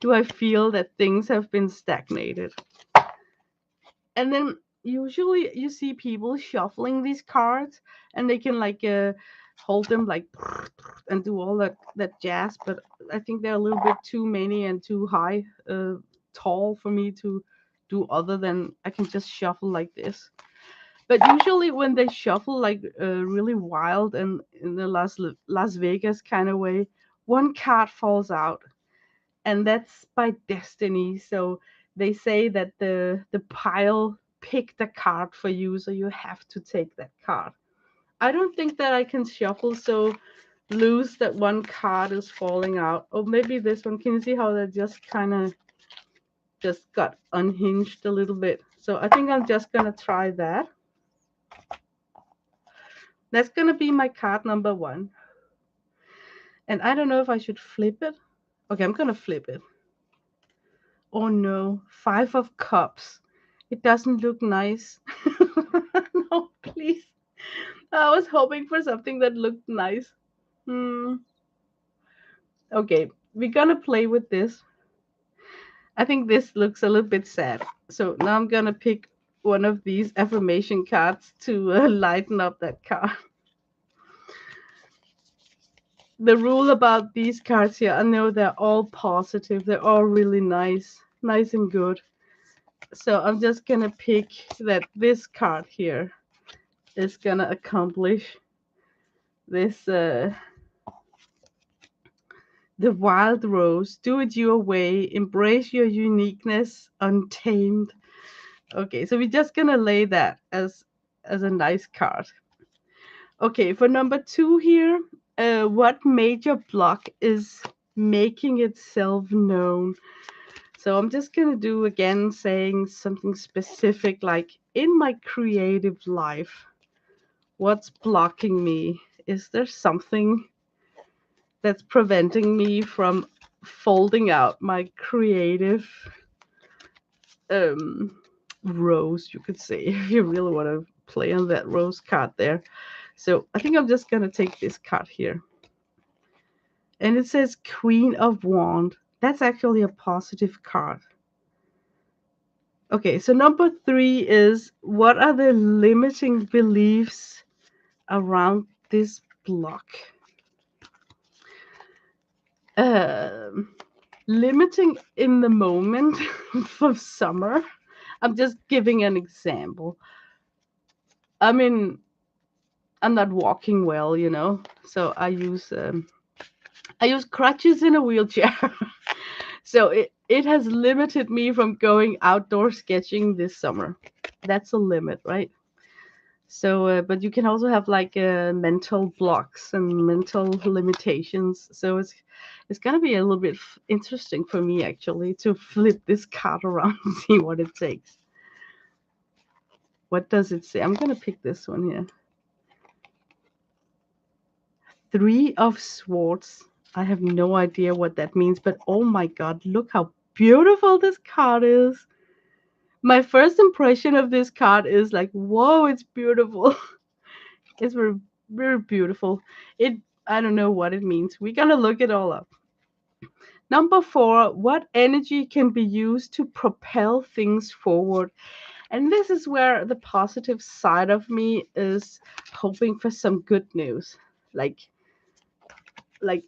do I feel that things have been stagnated? And then usually you see people shuffling these cards, and they can like hold them like and do all that jazz, but I think they're a little bit too many and too high tall for me to do, other than I can just shuffle like this. But usually when they shuffle like really wild and in the Las Vegas kind of way, one card falls out, and that's by destiny. So they say that the pile picked a card for you, so you have to take that card. I don't think that I can shuffle so loose that one card is falling out. Or maybe this one. Can you see how that just kind of just got unhinged a little bit? So I think I'm just gonna try that. That's gonna be my card number 1. And I don't know if I should flip it. Okay, I'm gonna flip it. Oh no, 5 of Cups. It doesn't look nice. No, please. I was hoping for something that looked nice. Hmm. Okay, we're gonna play with this. I think this looks a little bit sad. So now I'm gonna pick one of these affirmation cards to lighten up that card. The rule about these cards here, I know they're all positive. They're all really nice and good. So I'm just gonna pick that this card here is gonna accomplish this the wild rose. Do it your way, embrace your uniqueness untamed. Okay, so we're just gonna lay that as a nice card. Okay, for number 2 here, what major block is making itself known? So I'm just gonna do again saying something specific, like in my creative life, what's blocking me? Is there something that's preventing me from folding out my creative um, rose, you could say, if you really want to play on that rose card there. So I think I'm just going to take this card here. And it says Queen of Wand. That's actually a positive card. Okay, so number 3 is, what are the limiting beliefs around this block? Um, Limiting in the moment for summer. I'm just giving an example. I mean, I'm not walking well, so I use crutches in a wheelchair. So it has limited me from going outdoor sketching this summer. That's a limit, right? So, but you can also have like mental blocks and mental limitations. So it's gonna be a little bit interesting for me actually to flip this card around and see what it takes. What does it say? I'm gonna pick this one here. Three of Swords. I have no idea what that means, but oh my god, look how beautiful this card is. My first impression of this card is like, whoa, it's beautiful. It's very, very beautiful. It, I don't know what it means. We're gonna look it all up. Number four, what energy can be used to propel things forward? And this is where the positive side of me is hoping for some good news. Like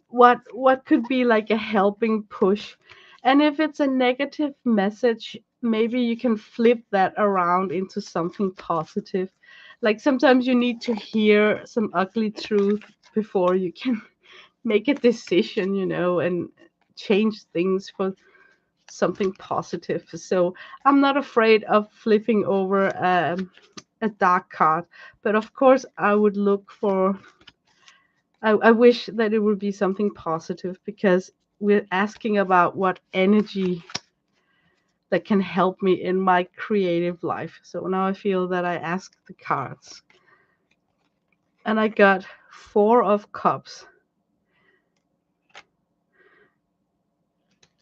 what could be like a helping push, and if it's a negative message, maybe you can flip that around into something positive. Like sometimes you need to hear some ugly truth before you can make a decision, and change things for something positive. So I'm not afraid of flipping over a dark card, but of course I would look for, I wish that it would be something positive, because we're asking about what energy that can help me in my creative life. So now I feel that I asked the cards. And I got Four of Cups.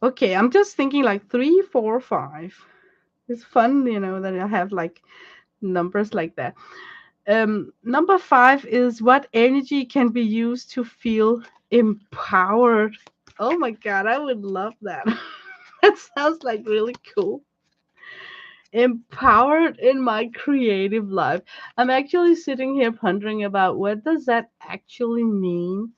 Okay, I'm just thinking like three, four, five. It's fun, that I have like numbers like that. Number five is what energy can be used to feel empowered. Oh my god, I would love that. That sounds like really cool. Empowered in my creative life. I'm actually sitting here pondering about what does that actually mean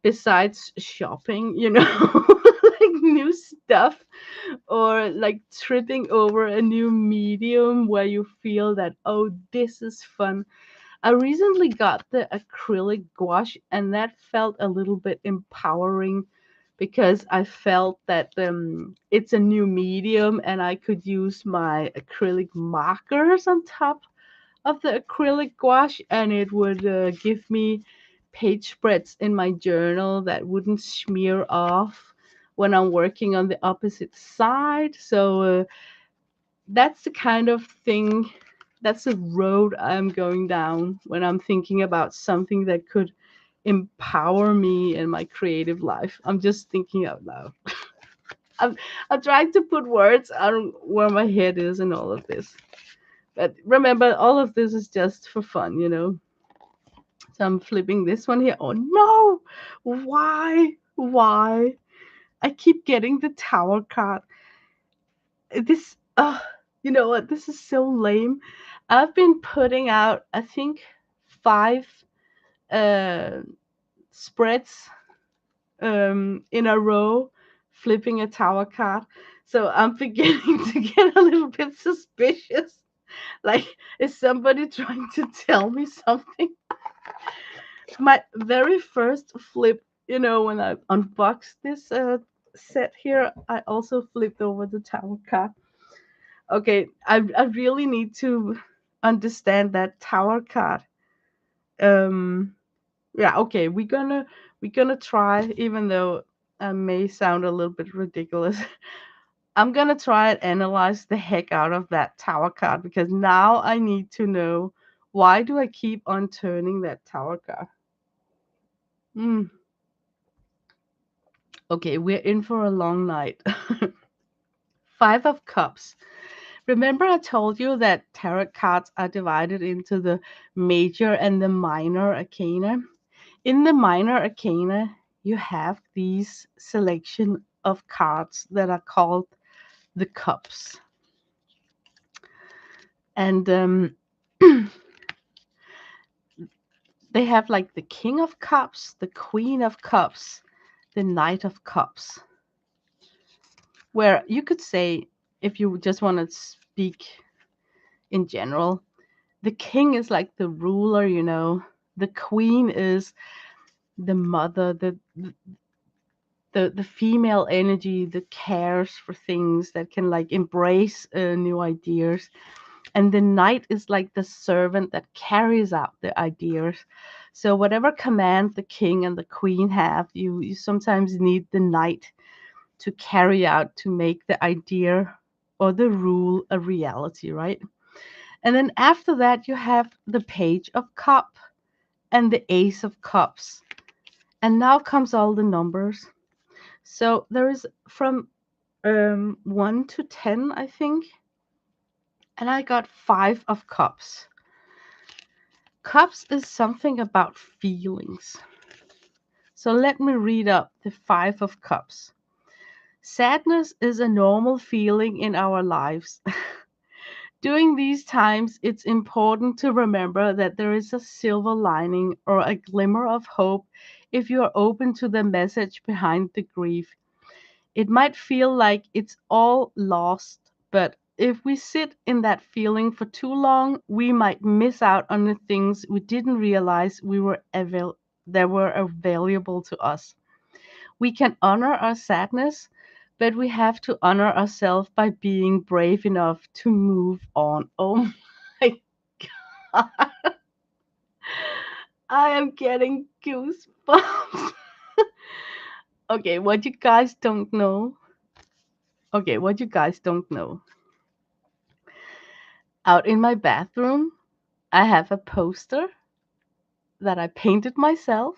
besides shopping, like new stuff, or like tripping over a new medium where you feel that, oh, this is fun. I recently got the acrylic gouache, and that felt a little bit empowering because I felt that it's a new medium and I could use my acrylic markers on top of the acrylic gouache, and it would give me page spreads in my journal that wouldn't smear off when I'm working on the opposite side. So that's the kind of thing, that's the road I'm going down when I'm thinking about something that could empower me in my creative life. I'm just thinking out loud. I'm, I'm trying to put words on where my head is in all of this. But remember, all of this is just for fun. So I'm flipping this one here. Oh no! Why? Why? I keep getting the Tower card. This, you know what? This is so lame. I've been putting out, I think, five uh, spreads in a row, flipping a Tower card. So I'm beginning to get a little bit suspicious. Like, is somebody trying to tell me something? My very first flip, when I unboxed this set here, I also flipped over the Tower card. Okay, I really need to understand that Tower card. Um, yeah, okay, we're gonna try, even though I may sound a little bit ridiculous. I'm gonna try and analyze the heck out of that Tower card, because now I need to know, why do I keep on turning that Tower card? Hmm. Okay, we're in for a long night. Five of Cups. Remember, I told you that tarot cards are divided into the major and the minor arcana. In the minor arcana, you have these selection of cards that are called the cups. And they have like the King of Cups, the Queen of Cups, the Knight of Cups. Where you could say, if you just want to speak in general, the king is like the ruler. The queen is the mother, the the female energy that cares for things, that can like embrace new ideas. And the knight is like the servant that carries out the ideas. So whatever command the king and the queen have, you sometimes need the knight to carry out, to make the idea or the rule a reality, right? And then after that, you have the page of cup and the ace of cups. And now comes all the numbers. So there is from 1 to 10, I think. And I got 5 of cups. Cups is something about feelings. So let me read up the 5 of cups. Sadness is a normal feeling in our lives. During these times, it's important to remember that there is a silver lining or a glimmer of hope if you are open to the message behind the grief. It might feel like it's all lost, but if we sit in that feeling for too long, we might miss out on the things we didn't realize that were available to us. We can honor our sadness, but we have to honor ourselves by being brave enough to move on. Oh my god, I am getting goosebumps. Okay, what you guys don't know. Okay, what you guys don't know. Out in my bathroom, I have a poster that I painted myself,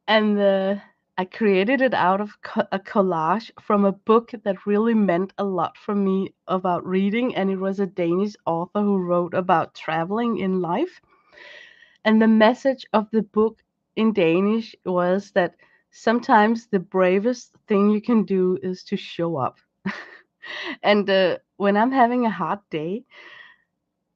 and I created it out of a collage from a book that really meant a lot for me about reading, and it was a Danish author who wrote about traveling in life. And the message of the book in Danish was that sometimes the bravest thing you can do is to show up. And when I'm having a hard day,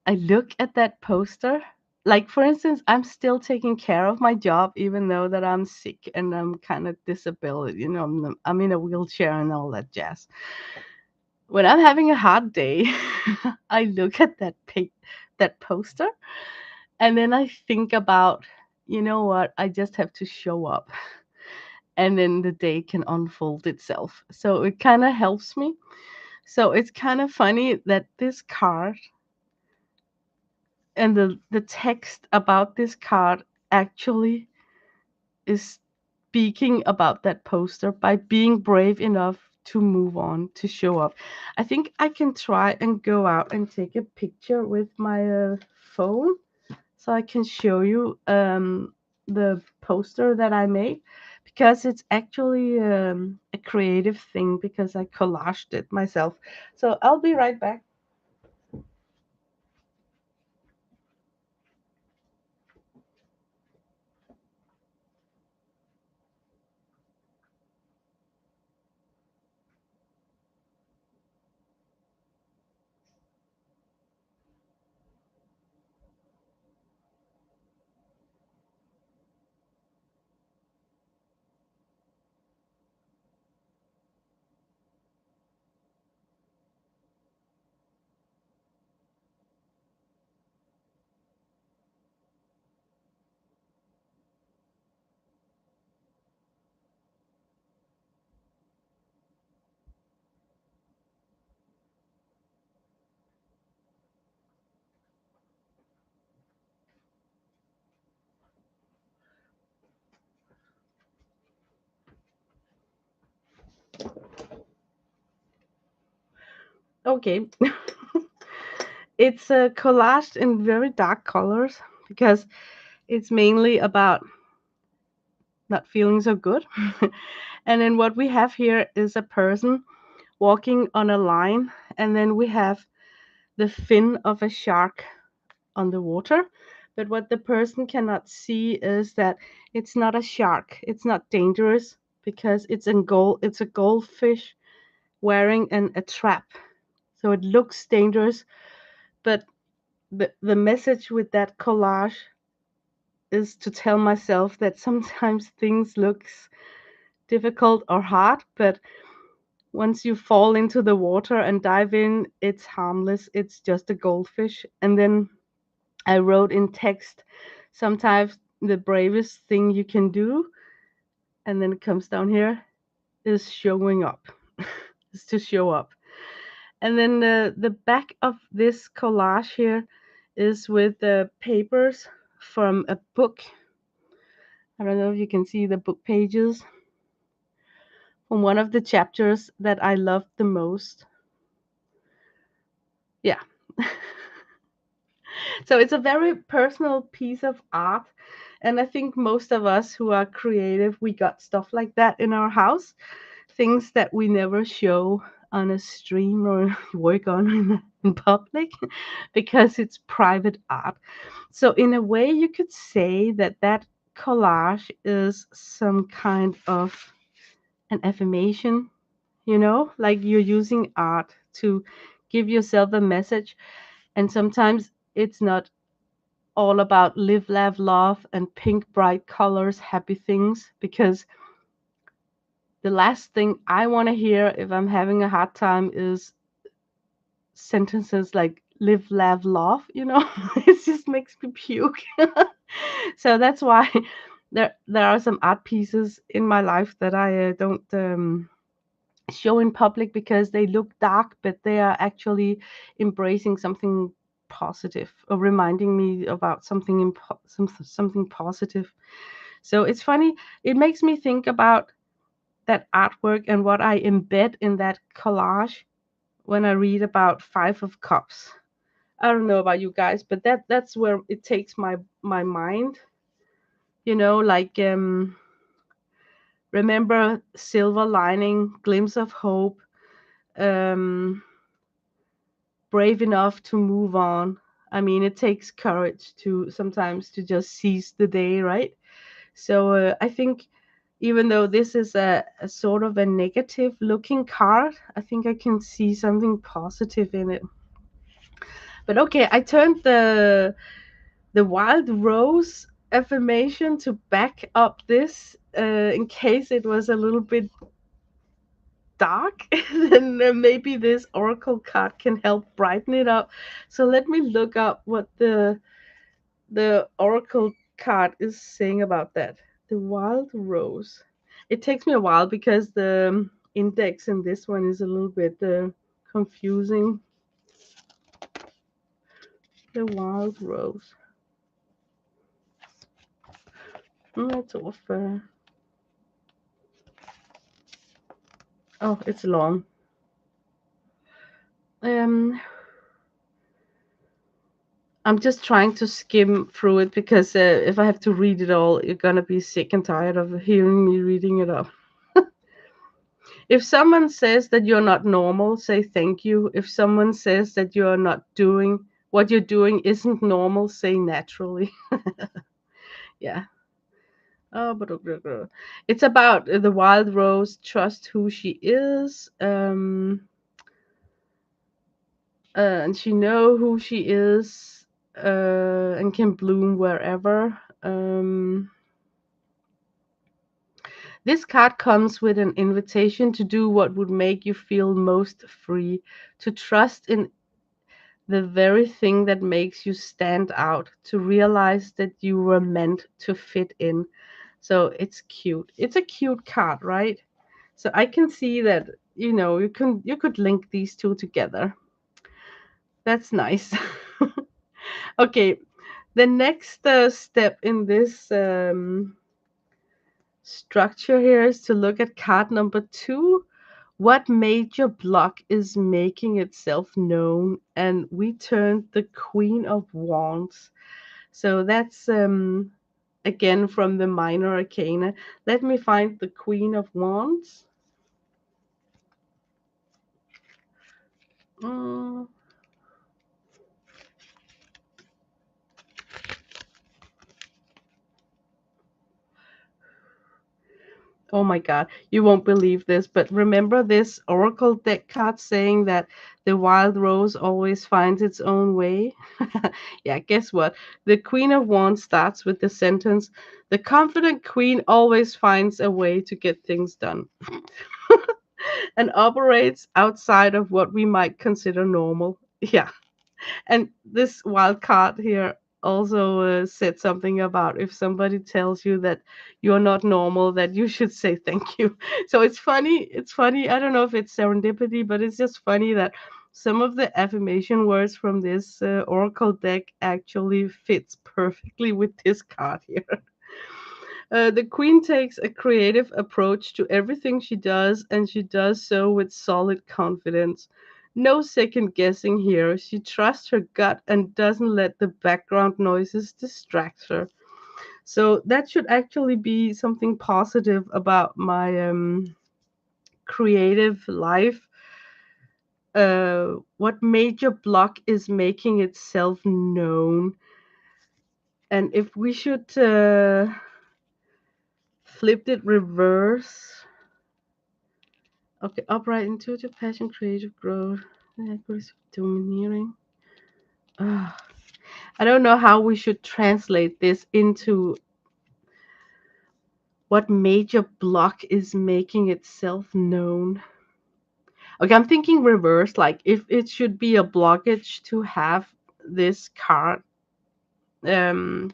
I look at that poster. Like for instance, I'm still taking care of my job even though that I'm sick and I'm kind of disability, I'm in a wheelchair and all that jazz. When I'm having a hard day, I look at that poster, and then I think about, you know what, I just have to show up, and then the day can unfold itself. So it kind of helps me. So it's kind of funny that this card and the text about this card actually is speaking about that poster by being brave enough to move on, to show up. I think I can try and go out and take a picture with my phone so I can show you the poster that I made, because it's actually a creative thing because I collaged it myself. So I'll be right back. Okay. It's collaged in very dark colors because it's mainly about not feeling so good. And then what we have here is a person walking on a line, and then we have the fin of a shark on the water. But what the person cannot see is that it's not a shark. It's not dangerous because it's a goldfish wearing a trap. So it looks dangerous, but the message with that collage is to tell myself that sometimes things looks difficult or hard, but once you fall into the water and dive in, it's harmless. It's just a goldfish. And then I wrote in text, sometimes the bravest thing you can do, and then it comes down here. is showing up. Is to show up. And then the back of this collage here is with the papers from a book. I don't know if you can see the book pages from one of the chapters that I loved the most. Yeah. So it's a very personal piece of art. And I think most of us who are creative, we got stuff like that in our house. Things that we never show on a stream or work on in public because it's private art. So, in a way, you could say that that collage is some kind of an affirmation, like you're using art to give yourself a message. And sometimes it's not all about live, laugh, love, and pink, bright colors, happy things, because the last thing I want to hear if I'm having a hard time is sentences like live, laugh, love, it just makes me puke. So that's why there are some art pieces in my life that I don't show in public because they look dark, but they are actually embracing something positive or reminding me about something positive. So it's funny. It makes me think about that artwork and what I embed in that collage when I read about Five of Cups. I don't know about you guys, but that's where it takes my mind. Like remember silver lining, glimpse of hope, um, brave enough to move on. I mean, it takes courage to sometimes to just seize the day, right? So I think even though this is a sort of a negative looking card, I think I can see something positive in it. But okay, I turned the wild rose affirmation to back up this in case it was a little bit dark. Then maybe this oracle card can help brighten it up. So let me look up what the oracle card is saying about that. The wild rose. It takes me a while because the index in this one is a little bit confusing. The wild rose. That's off. Oh, it's long. Um, I'm just trying to skim through it because if I have to read it all, you're gonna be sick and tired of hearing me reading it up. If someone says that you're not normal, say thank you. If someone says that you're not doing what you're doing isn't normal, say naturally. Yeah. Oh, but it's about the wild rose. Trust who she is. And she know who she is. And can bloom wherever. This card comes with an invitation to do what would make you feel most free, to trust in the very thing that makes you stand out, to realize that you were meant to fit in. So it's cute. It's a cute card, right? So I can see that, you could link these two together. That's nice. Okay, the next step in this structure here is to look at card number 2. What major block is making itself known? And we turned the Queen of Wands. So that's again from the Minor Arcana. Let me find the Queen of Wands. Mm, Oh my God, you won't believe this, but remember this Oracle deck card saying that the wild rose always finds its own way? Yeah, guess what? The Queen of Wands starts with the sentence, the confident queen always finds a way to get things done and operates outside of what we might consider normal. Yeah, and this wild card here. also said something about if somebody tells you that you're not normal, that you should say thank you. So it's funny. It's funny. I don't know if it's serendipity, but it's just funny that some of the affirmation words from this oracle deck actually fits perfectly with this card here. The queen takes a creative approach to everything she does, and she does so with solid confidence. No second guessing here. She trusts her gut and doesn't let the background noises distract her. So that should actually be something positive about my creative life. What major block is making itself known? And if we should flip it reverse. Okay, upright, intuitive, passion, creative growth, aggressive, domineering. Ah, I don't know how we should translate this into what major block is making itself known. Okay, I'm thinking reverse, like if it should be a blockage to have this card. Um,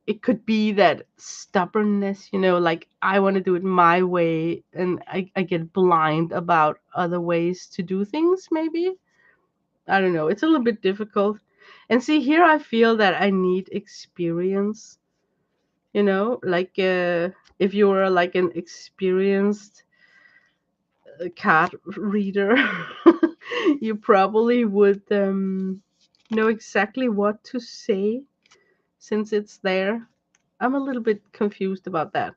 it could be that stubbornness, like I want to do it my way, and I get blind about other ways to do things, maybe. I don't know. It's a little bit difficult. And see, here I feel that I need experience, like if you were like an experienced card reader, you probably would know exactly what to say since it's there. I'm a little bit confused about that.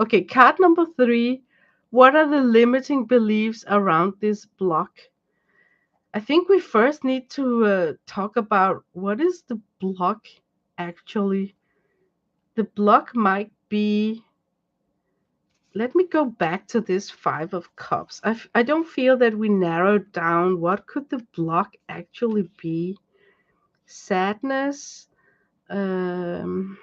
Okay, card number 3. What are the limiting beliefs around this block? I think we first need to talk about what is the block actually. The block might be. Let me go back to this Five of Cups. I don't feel that we narrowed down what could the block actually be. Sadness, um,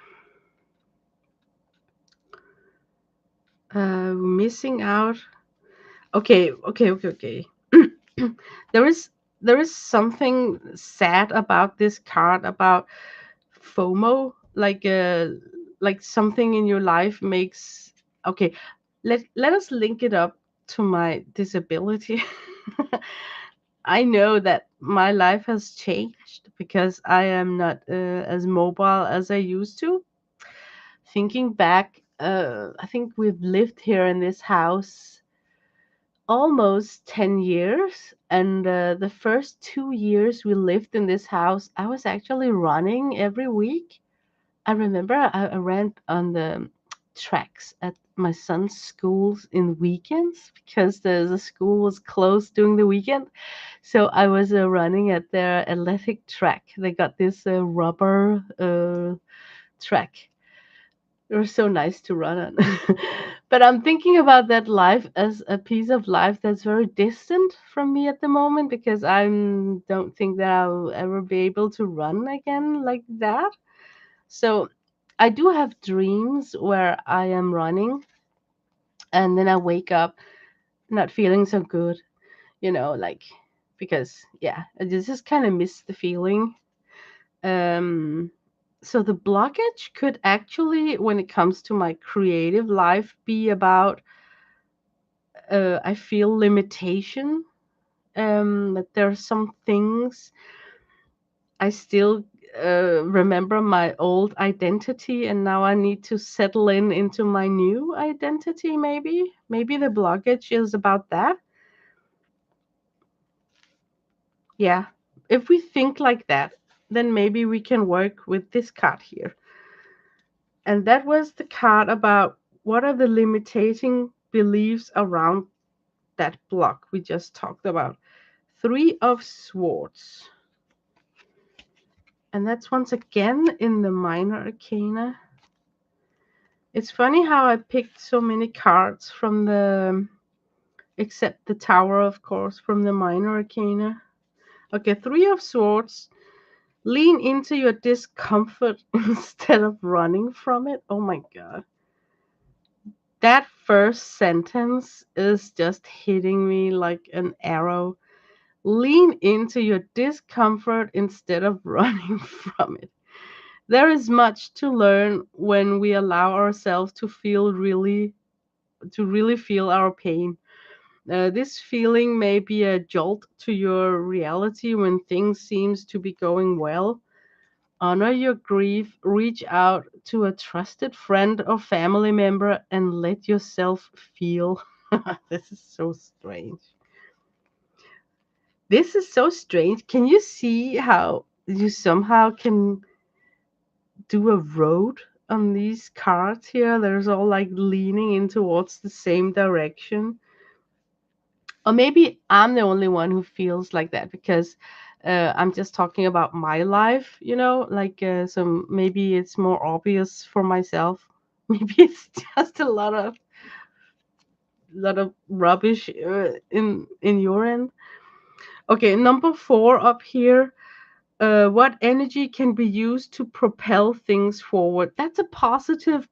missing out. Okay. there is there is something sad about this card about FOMO, like something in your life makes. Okay, let us link it up to my disability. I know that my life has changed because I am not as mobile as I used to. Thinking back, I think we've lived here in this house almost 10 years. And the first 2 years we lived in this house, I was actually running every week. I remember I ran on the tracks at my son's schools in weekends because the school was closed during the weekend. So I was running at their athletic track. They got this rubber track. It was so nice to run on. But I'm thinking about that life as a piece of life that's very distant from me at the moment because I don't think that I'll ever be able to run again like that. So I do have dreams where I am running and then I wake up not feeling so good, like because yeah, I just kind of miss the feeling. Um so the blockage could actually, when it comes to my creative life, be about I feel limitation. That there are some things I still remember my old identity, and now I need to settle into my new identity. Maybe the blockage is about that. Yeah, if we think like that, then maybe we can work with this card here. And that was the card about what are the limiting beliefs around that block we just talked about. Three of Swords. And that's once again in the minor arcana. It's funny how I picked so many cards from except the Tower, of course, from the minor arcana. Okay, Three of Swords. Lean into your discomfort instead of running from it. Oh my god. That first sentence is just hitting me like an arrow. Lean into your discomfort instead of running from it. There is much to learn when we allow ourselves to really feel our pain. This feeling may be a jolt to your reality when things seems to be going well. Honor your grief, reach out to a trusted friend or family member and let yourself feel. This is so strange. This is so strange. Can you see how you somehow can do a road on these cards here? There's all like leaning in towards the same direction. Or maybe I'm the only one who feels like that because I'm just talking about my life, like so maybe it's more obvious for myself. Maybe it's just a lot of rubbish in your end. Okay, number 4 up here. What energy can be used to propel things forward? That's a positive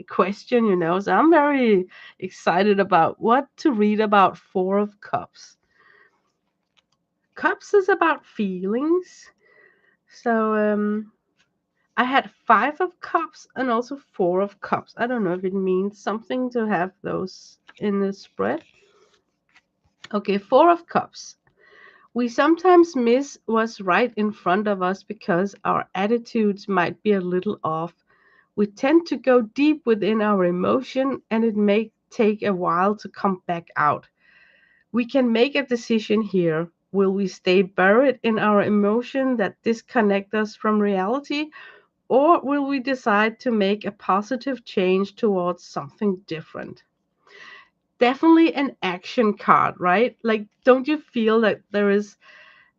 question, So I'm very excited about what to read about 4 of Cups. Cups is about feelings. So I had 5 of Cups and also 4 of Cups. I don't know if it means something to have those in the spread. Okay, 4 of Cups. We sometimes miss what's right in front of us because our attitudes might be a little off. We tend to go deep within our emotion and it may take a while to come back out. We can make a decision here. Will we stay buried in our emotion that disconnect us from reality, or will we decide to make a positive change towards something different? Definitely an action card, right? Like, don't you feel that there is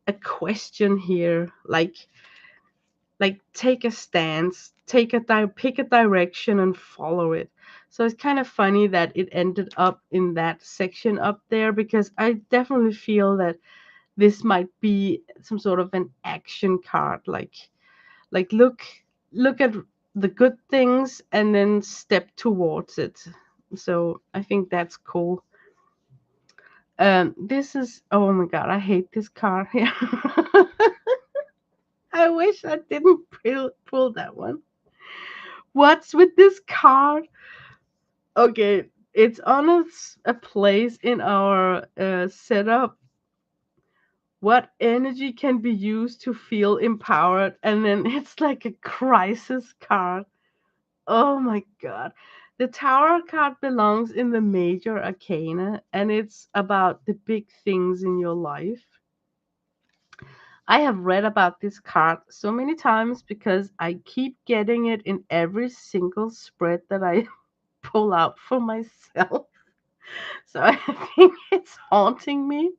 a question here? Like take a stance, pick a direction and follow it. So it's kind of funny that it ended up in that section up there because I definitely feel that this might be some sort of an action card, like look at the good things and then step towards it. So I think that's cool. This is, oh my god, I hate this card here. I wish I didn't pull that one. What's with this card? Okay, it's on a place in our setup. What energy can be used to feel empowered? And then it's like a crisis card. Oh my god. The Tower card belongs in the major arcana and it's about the big things in your life. I have read about this card so many times because I keep getting it in every single spread that I pull out for myself. So I think it's haunting me.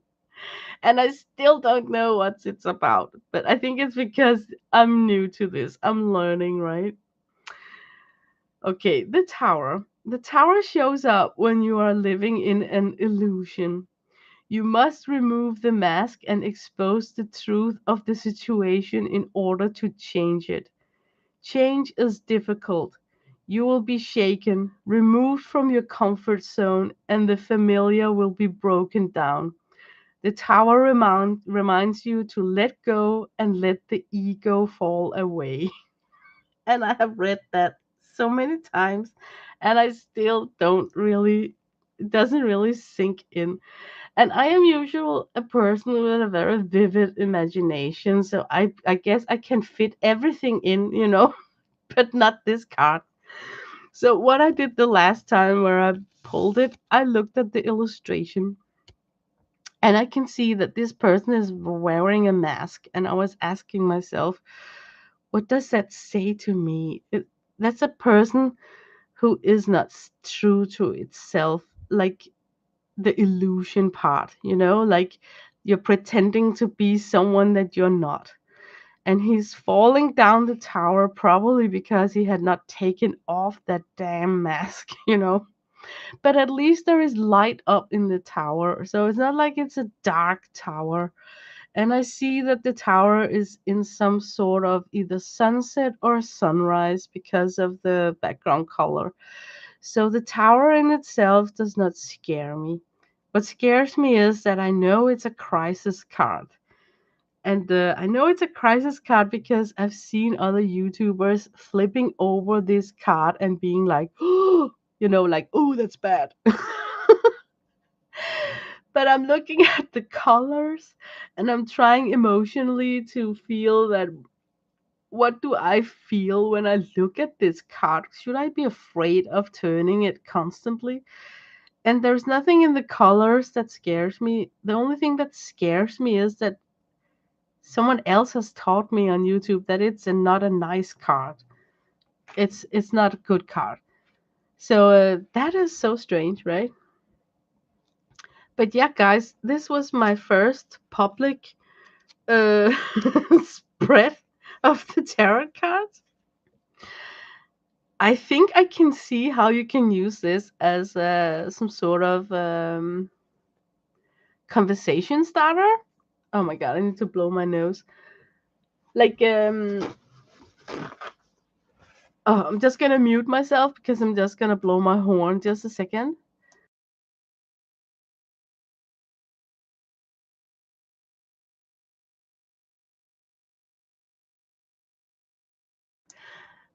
And I still don't know what it's about. But I think it's because I'm new to this. I'm learning, right? Okay, the tower. The tower shows up when you are living in an illusion. You must remove the mask and expose the truth of the situation in order to change it. Change is difficult. You will be shaken, removed from your comfort zone, and the familiar will be broken down. The tower reminds you to let go and let the ego fall away. And I have read that so many times, and I still don't really, it doesn't really sink in. And I am usually a person with a very vivid imagination, so I guess I can fit everything in, but not this card. So what I did the last time where I pulled it, I looked at the illustration and I can see that this person is wearing a mask. And I was asking myself, what does that say to me? That's a person who is not true to itself, like the illusion part, like you're pretending to be someone that you're not. And he's falling down the tower probably because he had not taken off that damn mask, But at least there is light up in the tower. So it's not like it's a dark tower. And I see that the tower is in some sort of either sunset or sunrise because of the background color. So the tower in itself does not scare me. What scares me is that I know it's a crisis card. And I know it's a crisis card because I've seen other YouTubers flipping over this card and being like, like, oh, that's bad. But I'm looking at the colors and I'm trying emotionally to feel that what do I feel when I look at this card? Should I be afraid of turning it constantly? And there's nothing in the colors that scares me. The only thing that scares me is that someone else has taught me on YouTube that it's not a nice card. It's not a good card. So that is so strange, right? But yeah, guys, this was my first public uh, spread of the tarot cards. I think I can see how you can use this as some sort of conversation starter. Oh my god, I need to blow my nose. Like, oh, I'm just gonna mute myself because I'm just gonna blow my horn just a second.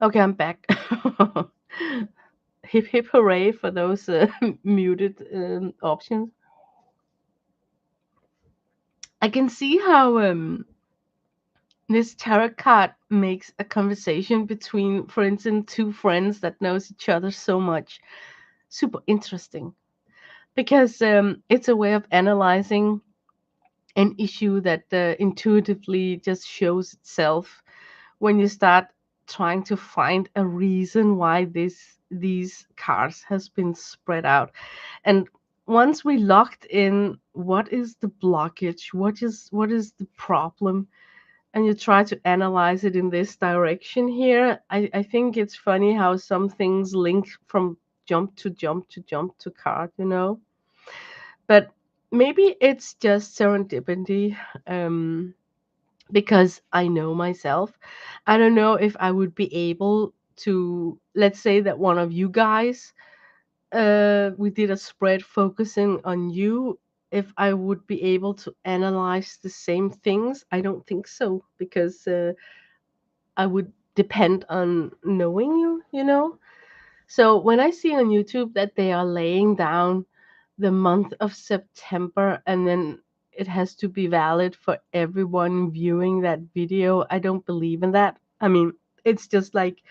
Okay, I'm back. Hip hip hooray for those muted options. I can see how this tarot card makes a conversation between, for instance, two friends that knows each other so much super interesting because it's a way of analyzing an issue that intuitively just shows itself when you start trying to find a reason why these cards has been spread out. And once we locked in what is the blockage, what is the problem, and you try to analyze it in this direction here, I think it's funny how some things link from jump to jump to jump to card. But maybe it's just serendipity, um, because I know myself. I don't know if I would be able to, let's say that one of you guys, we did a spread focusing on you. If I would be able to analyze the same things, I don't think so, because I would depend on knowing you. So when I see on YouTube that they are laying down the month of September and then it has to be valid for everyone viewing that video, I don't believe in that. I mean, it's just like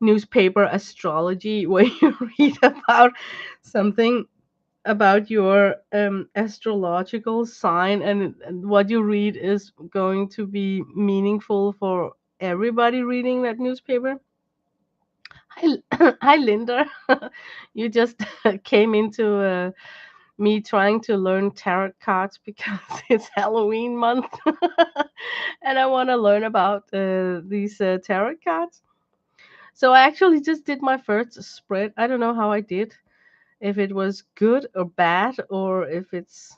newspaper astrology where you read about something about your astrological sign, and what you read is going to be meaningful for everybody reading that newspaper. Hi, hi, Linda. You just came into me trying to learn tarot cards because it's Halloween month, and I want to learn about these tarot cards. So I actually just did my first spread. I don't know how I did, if it was good or bad, or if it's.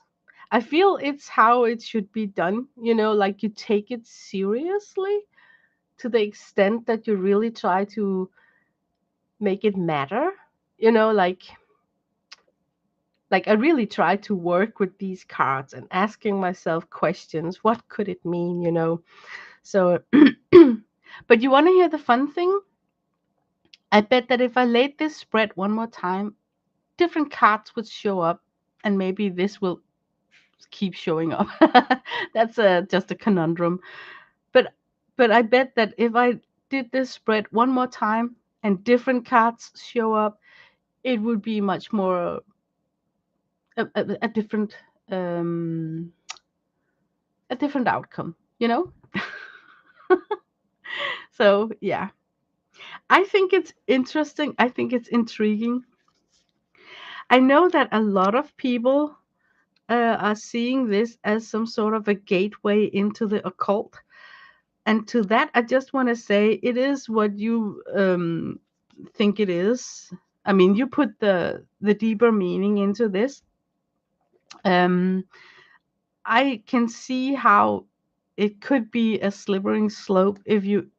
I feel it's how it should be done. Like you take it seriously to the extent that you really try to make it matter. Like I really try to work with these cards and asking myself questions. What could it mean? So, but you want to hear the fun thing? I bet that if I laid this spread one more time, different cards would show up, and maybe this will keep showing up. That's just a conundrum. But I bet that if I did this spread one more time and different cards show up, it would be much more a different um, a different outcome. So yeah, I think it's interesting. I think it's intriguing. I know that a lot of people are seeing this as some sort of a gateway into the occult. And to that, I just want to say it is what you think it is. I mean, you put the deeper meaning into this. Um, I can see how it could be a slippery slope if you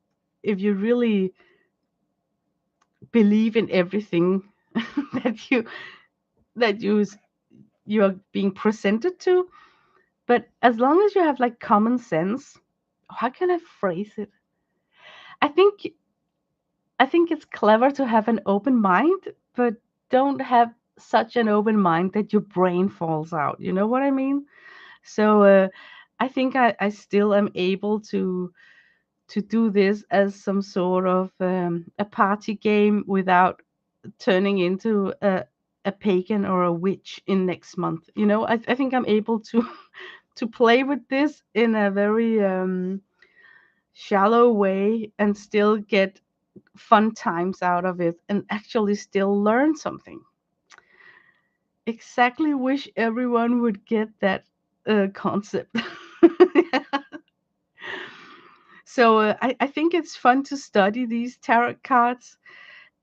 really believe in everything that you are being presented to. But as long as you have like common sense, how can I phrase it? I think I think it's clever to have an open mind, but don't have such an open mind that your brain falls out. You know what I mean? So I think I still am able to do this as some sort of a party game without turning into a pagan or a witch in next month. You know, I think I'm able to to play with this in a very shallow way and still get fun times out of it and actually still learn something. Exactly wish everyone would get that concept. So I think it's fun to study these tarot cards,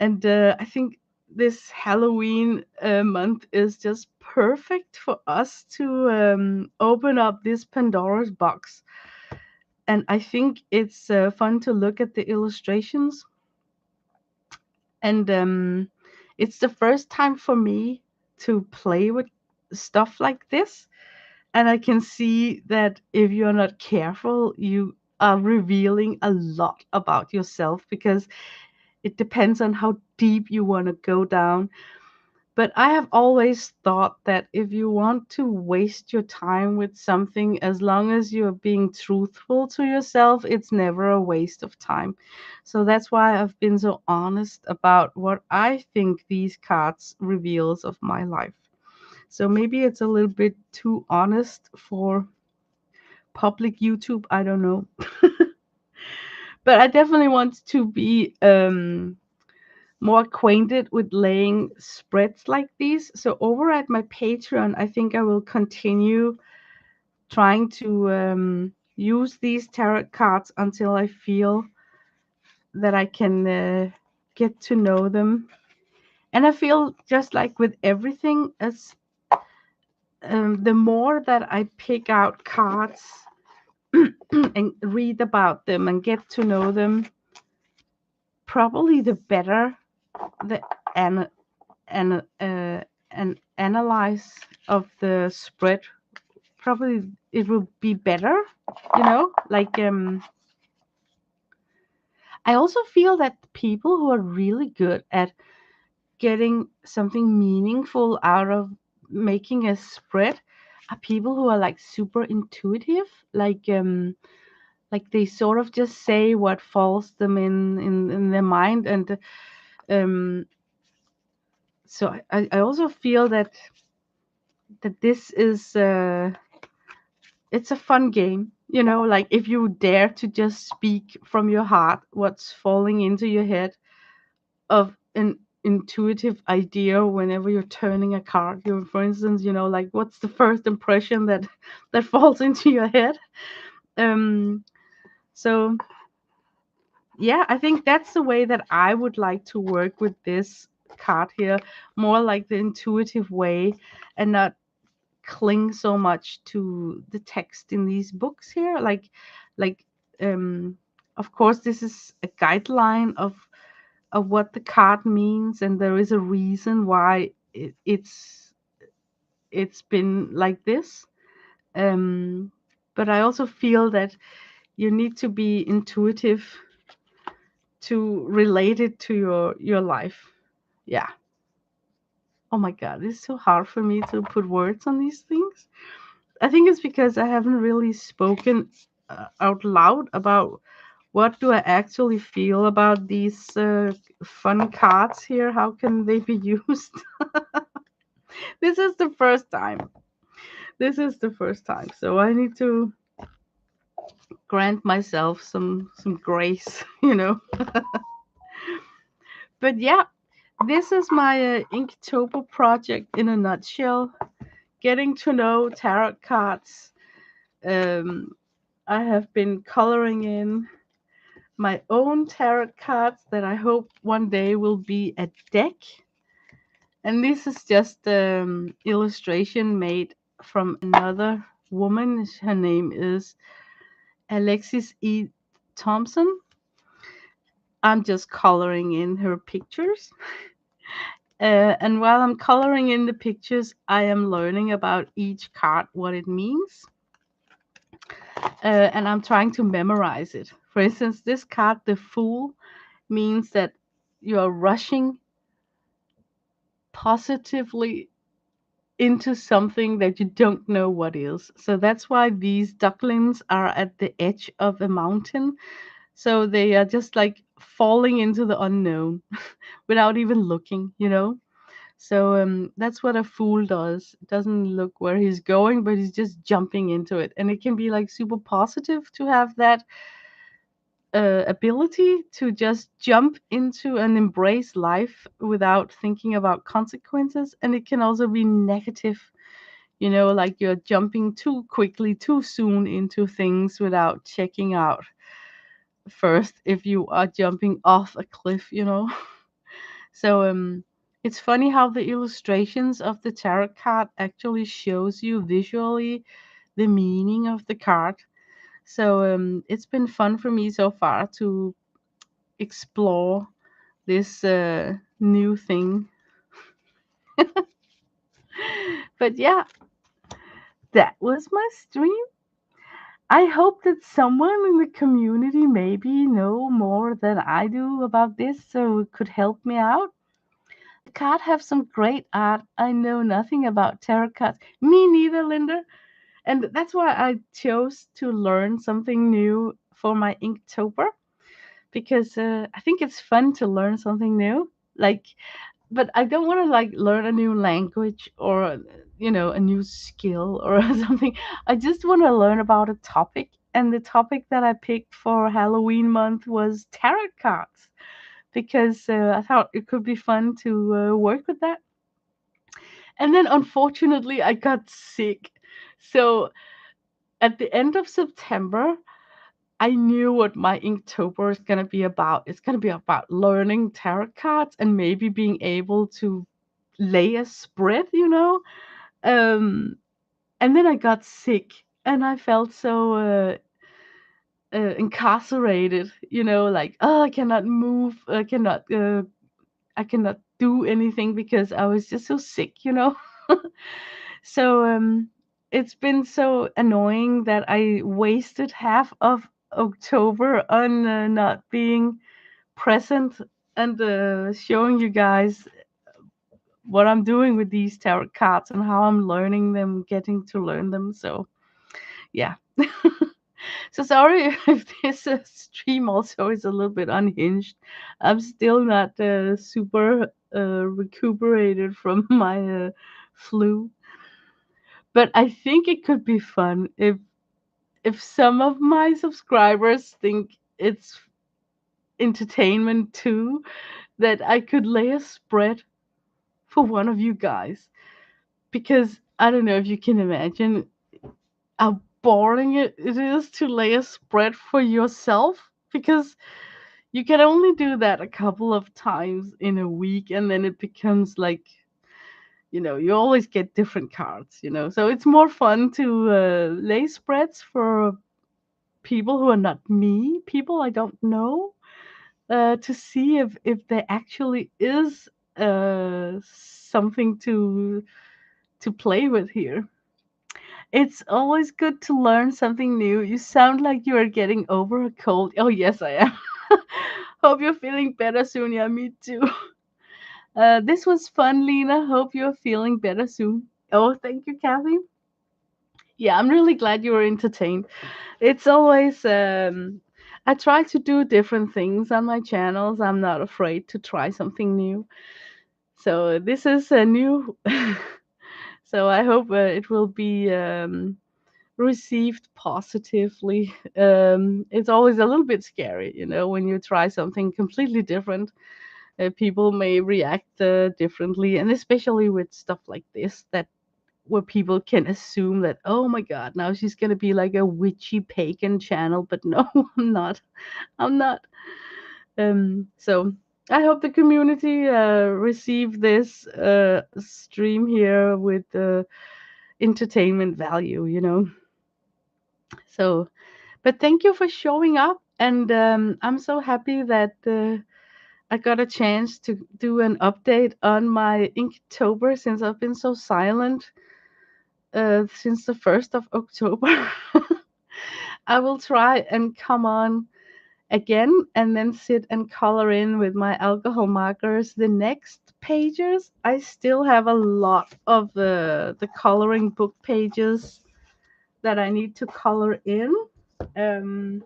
and I think this Halloween month is just perfect for us to open up this Pandora's box. And I think it's fun to look at the illustrations, and it's the first time for me to play with stuff like this. And I can see that if you're not careful, you are revealing a lot about yourself because it depends on how deep you want to go down. But I have always thought that if you want to waste your time with something, as long as you're being truthful to yourself, it's never a waste of time. So that's why I've been so honest about what I think these cards reveals of my life. So maybe it's a little bit too honest for public YouTube, I don't know. But I definitely want to be more acquainted with laying spreads like these. So over at my Patreon, I think I will continue trying to use these tarot cards until I feel that I can get to know them. And I feel just like with everything, as the more that I pick out cards and read about them and get to know them, probably the better the an an analyze of the spread, probably it will be better, you know, like I also feel that people who are really good at getting something meaningful out of making a spread are people who are like super intuitive, like they sort of just say what falls them in their mind. And um so I also feel that this is it's a fun game, you know, like if you dare to just speak from your heart what's falling into your head of an intuitive idea whenever you're turning a card. You, for instance, you know, like what's the first impression that that falls into your head. um so yeah, I think that's the way that I would like to work with this card here, more like the intuitive way, and not cling so much to the text in these books here. Like um of course this is a guideline of what the card means, and there is a reason why it's been like this. um but I also feel that you need to be intuitive to relate it to your life. Yeah. Oh my god, it's so hard for me to put words on these things. I think it's because I haven't really spoken out loud about what do I actually feel about these fun cards here. How can they be used? This is the first time. This is the first time, so I need to grant myself some grace, you know. But yeah, this is my Inktober project in a nutshell. Getting to know tarot cards. Um, I have been coloring in my own tarot cards that I hope one day will be a deck. And this is just illustration made from another woman. Her name is Alexis E. Thompson. I'm just coloring in her pictures. And while I'm coloring in the pictures, I am learning about each card, what it means. and I'm trying to memorize it. For instance, this card, the Fool, means that you are rushing positively into something that you don't know what is. So that's why these ducklings are at the edge of a mountain. So they are just like falling into the unknown without even looking, you know? So that's what a fool does. Doesn't look where he's going, but he's just jumping into it. And it can be like super positive to have that ability to just jump into and embrace life without thinking about consequences. And it can also be negative, you know, like you're jumping too quickly, too soon into things without checking out first if you are jumping off a cliff, you know. So it's funny how the illustrations of the tarot card actually shows you visually the meaning of the card. So it's been fun for me so far to explore this new thing. But yeah, that was my stream. I hope that someone in the community maybe know more than I do about this, so it could help me out. The card have some great art. I know nothing about tarot cards. Me neither, Linda. And that's why I chose to learn something new for my Inktober, because I think it's fun to learn something new. Like, but I don't want to like learn a new language or a new skill or something. I just want to learn about a topic, and the topic that I picked for Halloween month was tarot cards, because I thought it could be fun to work with that. And then unfortunately I got sick. So at the end of September, I knew what my Inktober is going to be about. It's going to be about learning tarot cards and maybe being able to lay a spread, you know. Um, and then I got sick and I felt so incarcerated, you know, like, oh, I cannot move, I cannot do anything because I was just so sick, you know. So it's been so annoying that I wasted half of October on not being present and showing you guys what I'm doing with these tarot cards and how I'm learning them, getting to learn them. So yeah. So sorry if this stream also is a little bit unhinged. I'm still not super recuperated from my flu, but I think it could be fun if some of my subscribers think it's entertainment too, that I could lay a spread for one of you guys. Because I don't know if you can imagine how boring it is to lay a spread for yourself. Because you can only do that a couple of times in a week, and then it becomes like, you always get different cards, So it's more fun to lay spreads for people who are not me, people I don't know, to see if there actually is something to play with here. It's always good to learn something new. You sound like you are getting over a cold. Oh yes, I am. Hope you're feeling better soon. Yeah, me too. This was fun, Lena. Hope you're feeling better soon. Oh, thank you, Kathy. Yeah, I'm really glad you were entertained. It's always I try to do different things on my channels. I'm not afraid to try something new. So this is a new so I hope it will be received positively. It's always a little bit scary, when you try something completely different. People may react differently, and especially with stuff like this, that where people can assume that, oh my god, now she's gonna be like a witchy pagan channel, but no, I'm not. I'm not. So I hope the community receive this stream here with entertainment value, So, but thank you for showing up, and I'm so happy that I got a chance to do an update on my Inktober, since I've been so silent since the 1st of October. I will try and come on again and then sit and color in with my alcohol markers the next pages. I still have a lot of the coloring book pages that I need to color in. Um,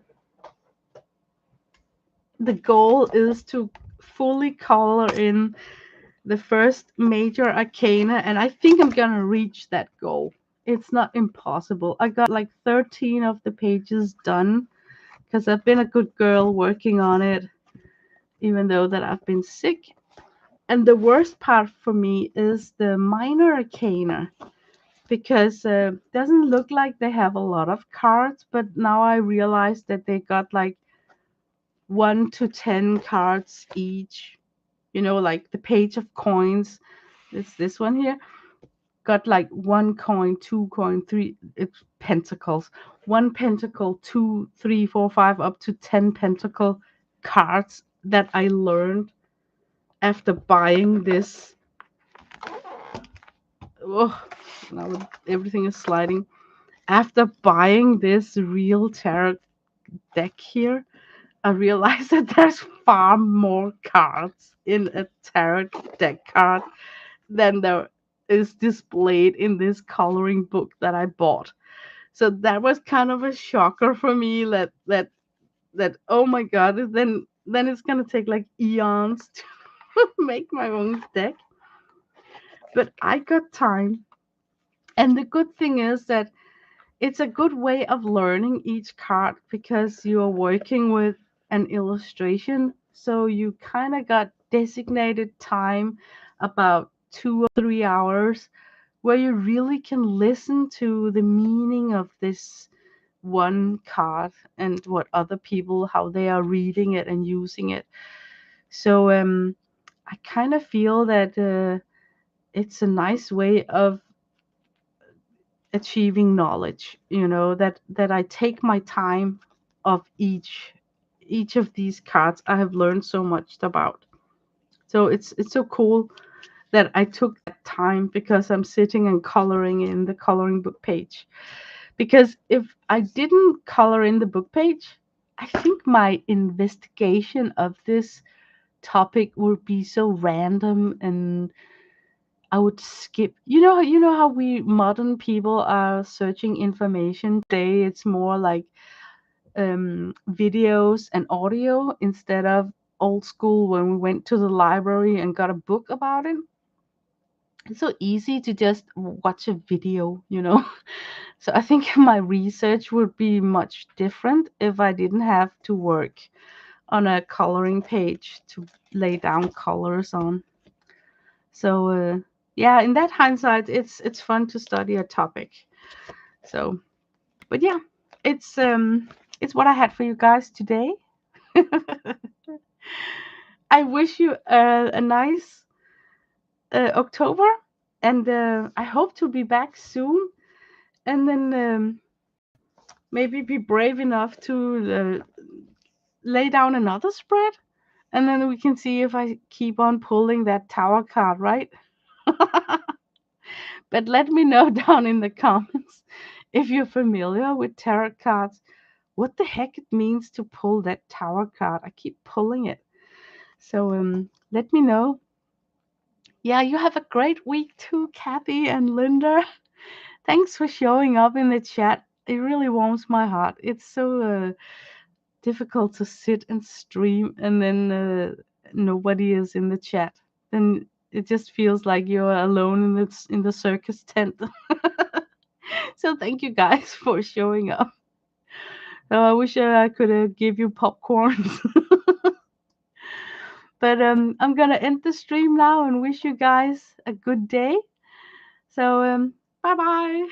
the goal is to fully color in the first major arcana, and I think I'm gonna reach that goal. It's not impossible. I got like 13 of the pages done because I've been a good girl working on it, even though that I've been sick. And the worst part for me is the minor arcana because it doesn't look like they have a lot of cards, but now I realize that they got like 1 to 10 cards each. You know, like the page of coins. It's this one here. Got like 1 coin, 2 coin, three it's pentacles. 1 pentacle, two, three, four, five, up to 10 pentacle cards that I learned after buying this. Oh, now everything is sliding. After buying this real tarot deck here, I realized that there's far more cards in a tarot deck card than there is displayed in this coloring book that I bought. So that was kind of a shocker for me that oh my god, then it's gonna take like eons to make my own deck. But I got time. And the good thing is that it's a good way of learning each card because you're working with an illustration. So you kind of got designated time, about 2 or 3 hours, where you really can listen to the meaning of this one card and what other people, how they are reading it and using it. So I kind of feel that it's a nice way of achieving knowledge, that I take my time of each of these cards I have learned so much about. So it's so cool that I took that time because I'm sitting and coloring in the coloring book page. Because if I didn't color in the book page, I think my investigation of this topic would be so random, and I would skip. You know how we modern people are searching information today. It's more like videos and audio instead of old school when we went to the library and got a book about it. It's so easy to just watch a video. So I think my research would be much different if I didn't have to work on a coloring page to lay down colors on. So yeah, in that hindsight, it's fun to study a topic. So, but yeah, it's um it's what I had for you guys today. I wish you a nice October, and I hope to be back soon. And then maybe be brave enough to lay down another spread, and then we can see if I keep on pulling that tower card, right? But let me know down in the comments if you're familiar with tarot cards, what the heck it means to pull that tower card. I keep pulling it. So let me know. Yeah, you have a great week too, Kathy and Linda. Thanks for showing up in the chat. It really warms my heart. It's so difficult to sit and stream and then nobody is in the chat. Then it just feels like you're alone in the circus tent. So thank you guys for showing up. I wish I could give you popcorn. But I'm gonna end the stream now and wish you guys a good day. So bye bye.